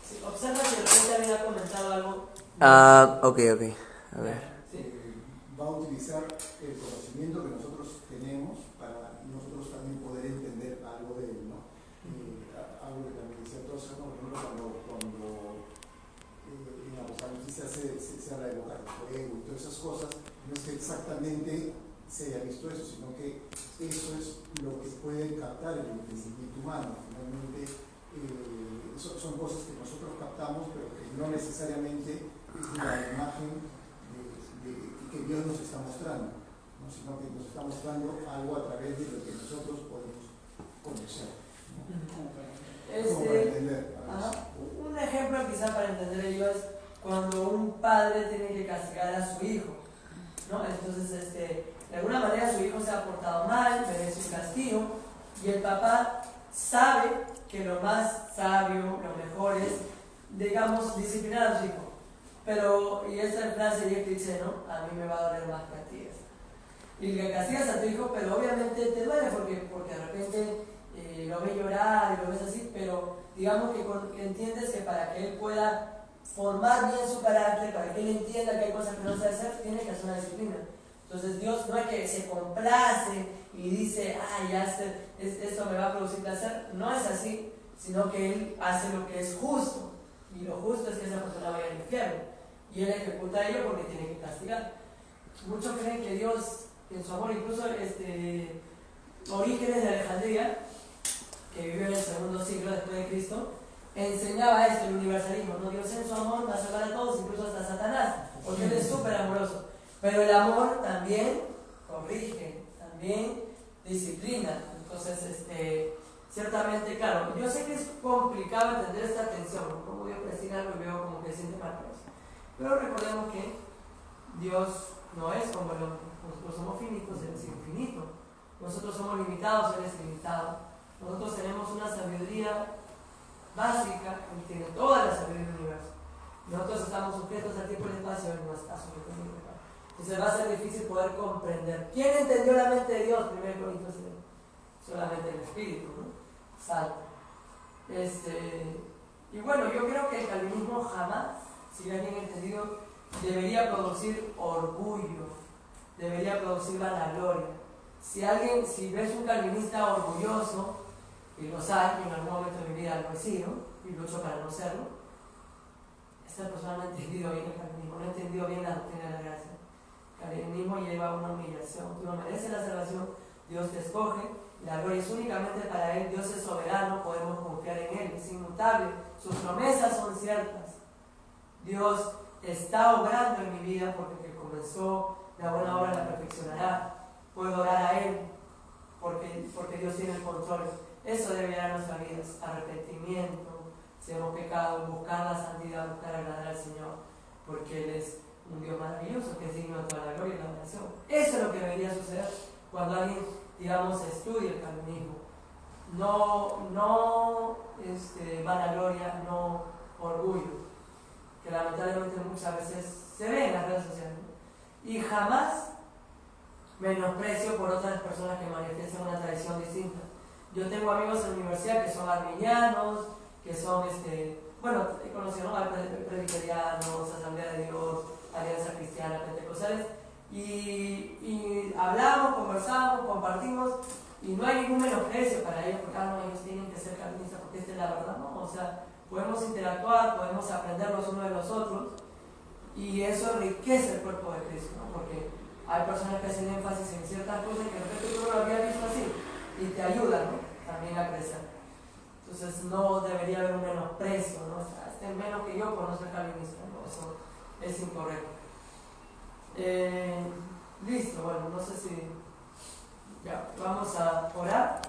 Sí, observa que de repente había comentado algo. Ok. A ver. Va a utilizar el conocimiento que nosotros tenemos para nosotros también poder entender algo de él, ¿no? Algo que también decía Tosa, por ejemplo, cuando en Apocalipsis se habla de boca de fuego y todas esas cosas, no es que exactamente se haya visto eso, sino que eso es lo que puede captar el entendimiento humano. Finalmente son cosas que nosotros captamos, pero que no necesariamente es la imagen que Dios nos está mostrando, ¿no? sino que nos está mostrando algo a través de lo que nosotros podemos conocer. Como para entender. Ajá. Un ejemplo quizá para entender ello es cuando un padre tiene que castigar a su hijo, ¿no? Entonces, de alguna manera su hijo se ha portado mal, merece un castigo, y el papá sabe que lo más sabio, lo mejor es, digamos, disciplinar a su hijo. Pero, y esta frase que dice, ¿no? A mí me va a doler más que a ti. Y le castigas a tu hijo, pero obviamente te duele porque de repente lo ves llorar y lo ves así, pero digamos que entiendes que para que él pueda formar bien su carácter, para que él entienda que hay cosas que no sabe hacer, tiene que hacer una disciplina. Entonces Dios no es que se complace y dice, ya esto me va a producir placer, no es así, sino que Él hace lo que es justo, y lo justo es que esa persona vaya al infierno, y Él ejecuta ello porque tiene que castigar. Muchos creen que Dios, en su amor, incluso Orígenes de Alejandría, que vivió en el segundo siglo después de Cristo, enseñaba esto, el universalismo, ¿no? Dios en su amor va a salvar a todos, incluso hasta Satanás, porque Él es súper amoroso. Pero el amor también corrige, también disciplina. Entonces, ciertamente, claro, yo sé que es complicado entender esta tensión, ¿no? Como Dios prestina algo y veo como que siente mal por eso. Pero recordemos que Dios no es como el hombre. Nosotros somos finitos, Él es infinito. Nosotros somos limitados, Él es limitado. Nosotros tenemos una sabiduría básica, Él tiene toda la sabiduría del universo. Nosotros estamos sujetos al tiempo y al espacio, Él no está sujeto al tiempo y al espacio. Entonces va a ser difícil poder comprender. ¿Quién entendió la mente de Dios? 1 Corintios 7. Solamente el Espíritu, ¿no? Salvo. Y bueno, yo creo que el calvinismo jamás, si bien entendido, debería producir orgullo, debería producir vanagloria. Si ves un calvinista orgulloso, y lo hay, y en algún momento de mi vida lo he sido, y lucho para no serlo, esta persona no ha entendido bien el calvinismo, no ha entendido bien la doctrina de la gracia. El calvinismo lleva a una humillación. Tú no mereces la salvación, Dios te escoge, la gloria es únicamente para Él, Dios es soberano, podemos confiar en Él, es inmutable, sus promesas son ciertas. Dios está obrando en mi vida porque el que comenzó la buena obra la perfeccionará. Puedo orar a Él porque Dios tiene el control. Eso debe dar a nuestras vidas, arrepentimiento, si hemos pecado, buscar la santidad, buscar agradar al Señor, porque Él es un Dios maravilloso que es digno de toda la gloria y la adoración. Eso es lo que debería suceder cuando alguien, digamos, estudia el calvinismo. No vanagloria, no orgullo, que lamentablemente muchas veces se ve en las redes sociales, ¿no? Y jamás menosprecio por otras personas que manifiestan una tradición distinta. Yo tengo amigos en la universidad que son arminianos, que son, he conocido a presbiterianos, Asamblea de Dios, Alianza Cristiana, Pentecostales, y hablamos, conversamos, compartimos, y no hay ningún menosprecio para ellos, porque ellos tienen que ser calvinistas porque esta es la verdad, ¿no? O sea, podemos interactuar, podemos aprender los unos de los otros, y eso enriquece el cuerpo de Cristo, ¿no? Porque hay personas que hacen énfasis en ciertas cosas que de repente tú no lo habías visto así, y te ayudan, ¿no? También a crecer. Entonces no debería haber un menosprecio, ¿no? O sea, menos que yo conozco el calvinista, ¿no? Eso es incorrecto. Listo, bueno, no sé si ya vamos a orar.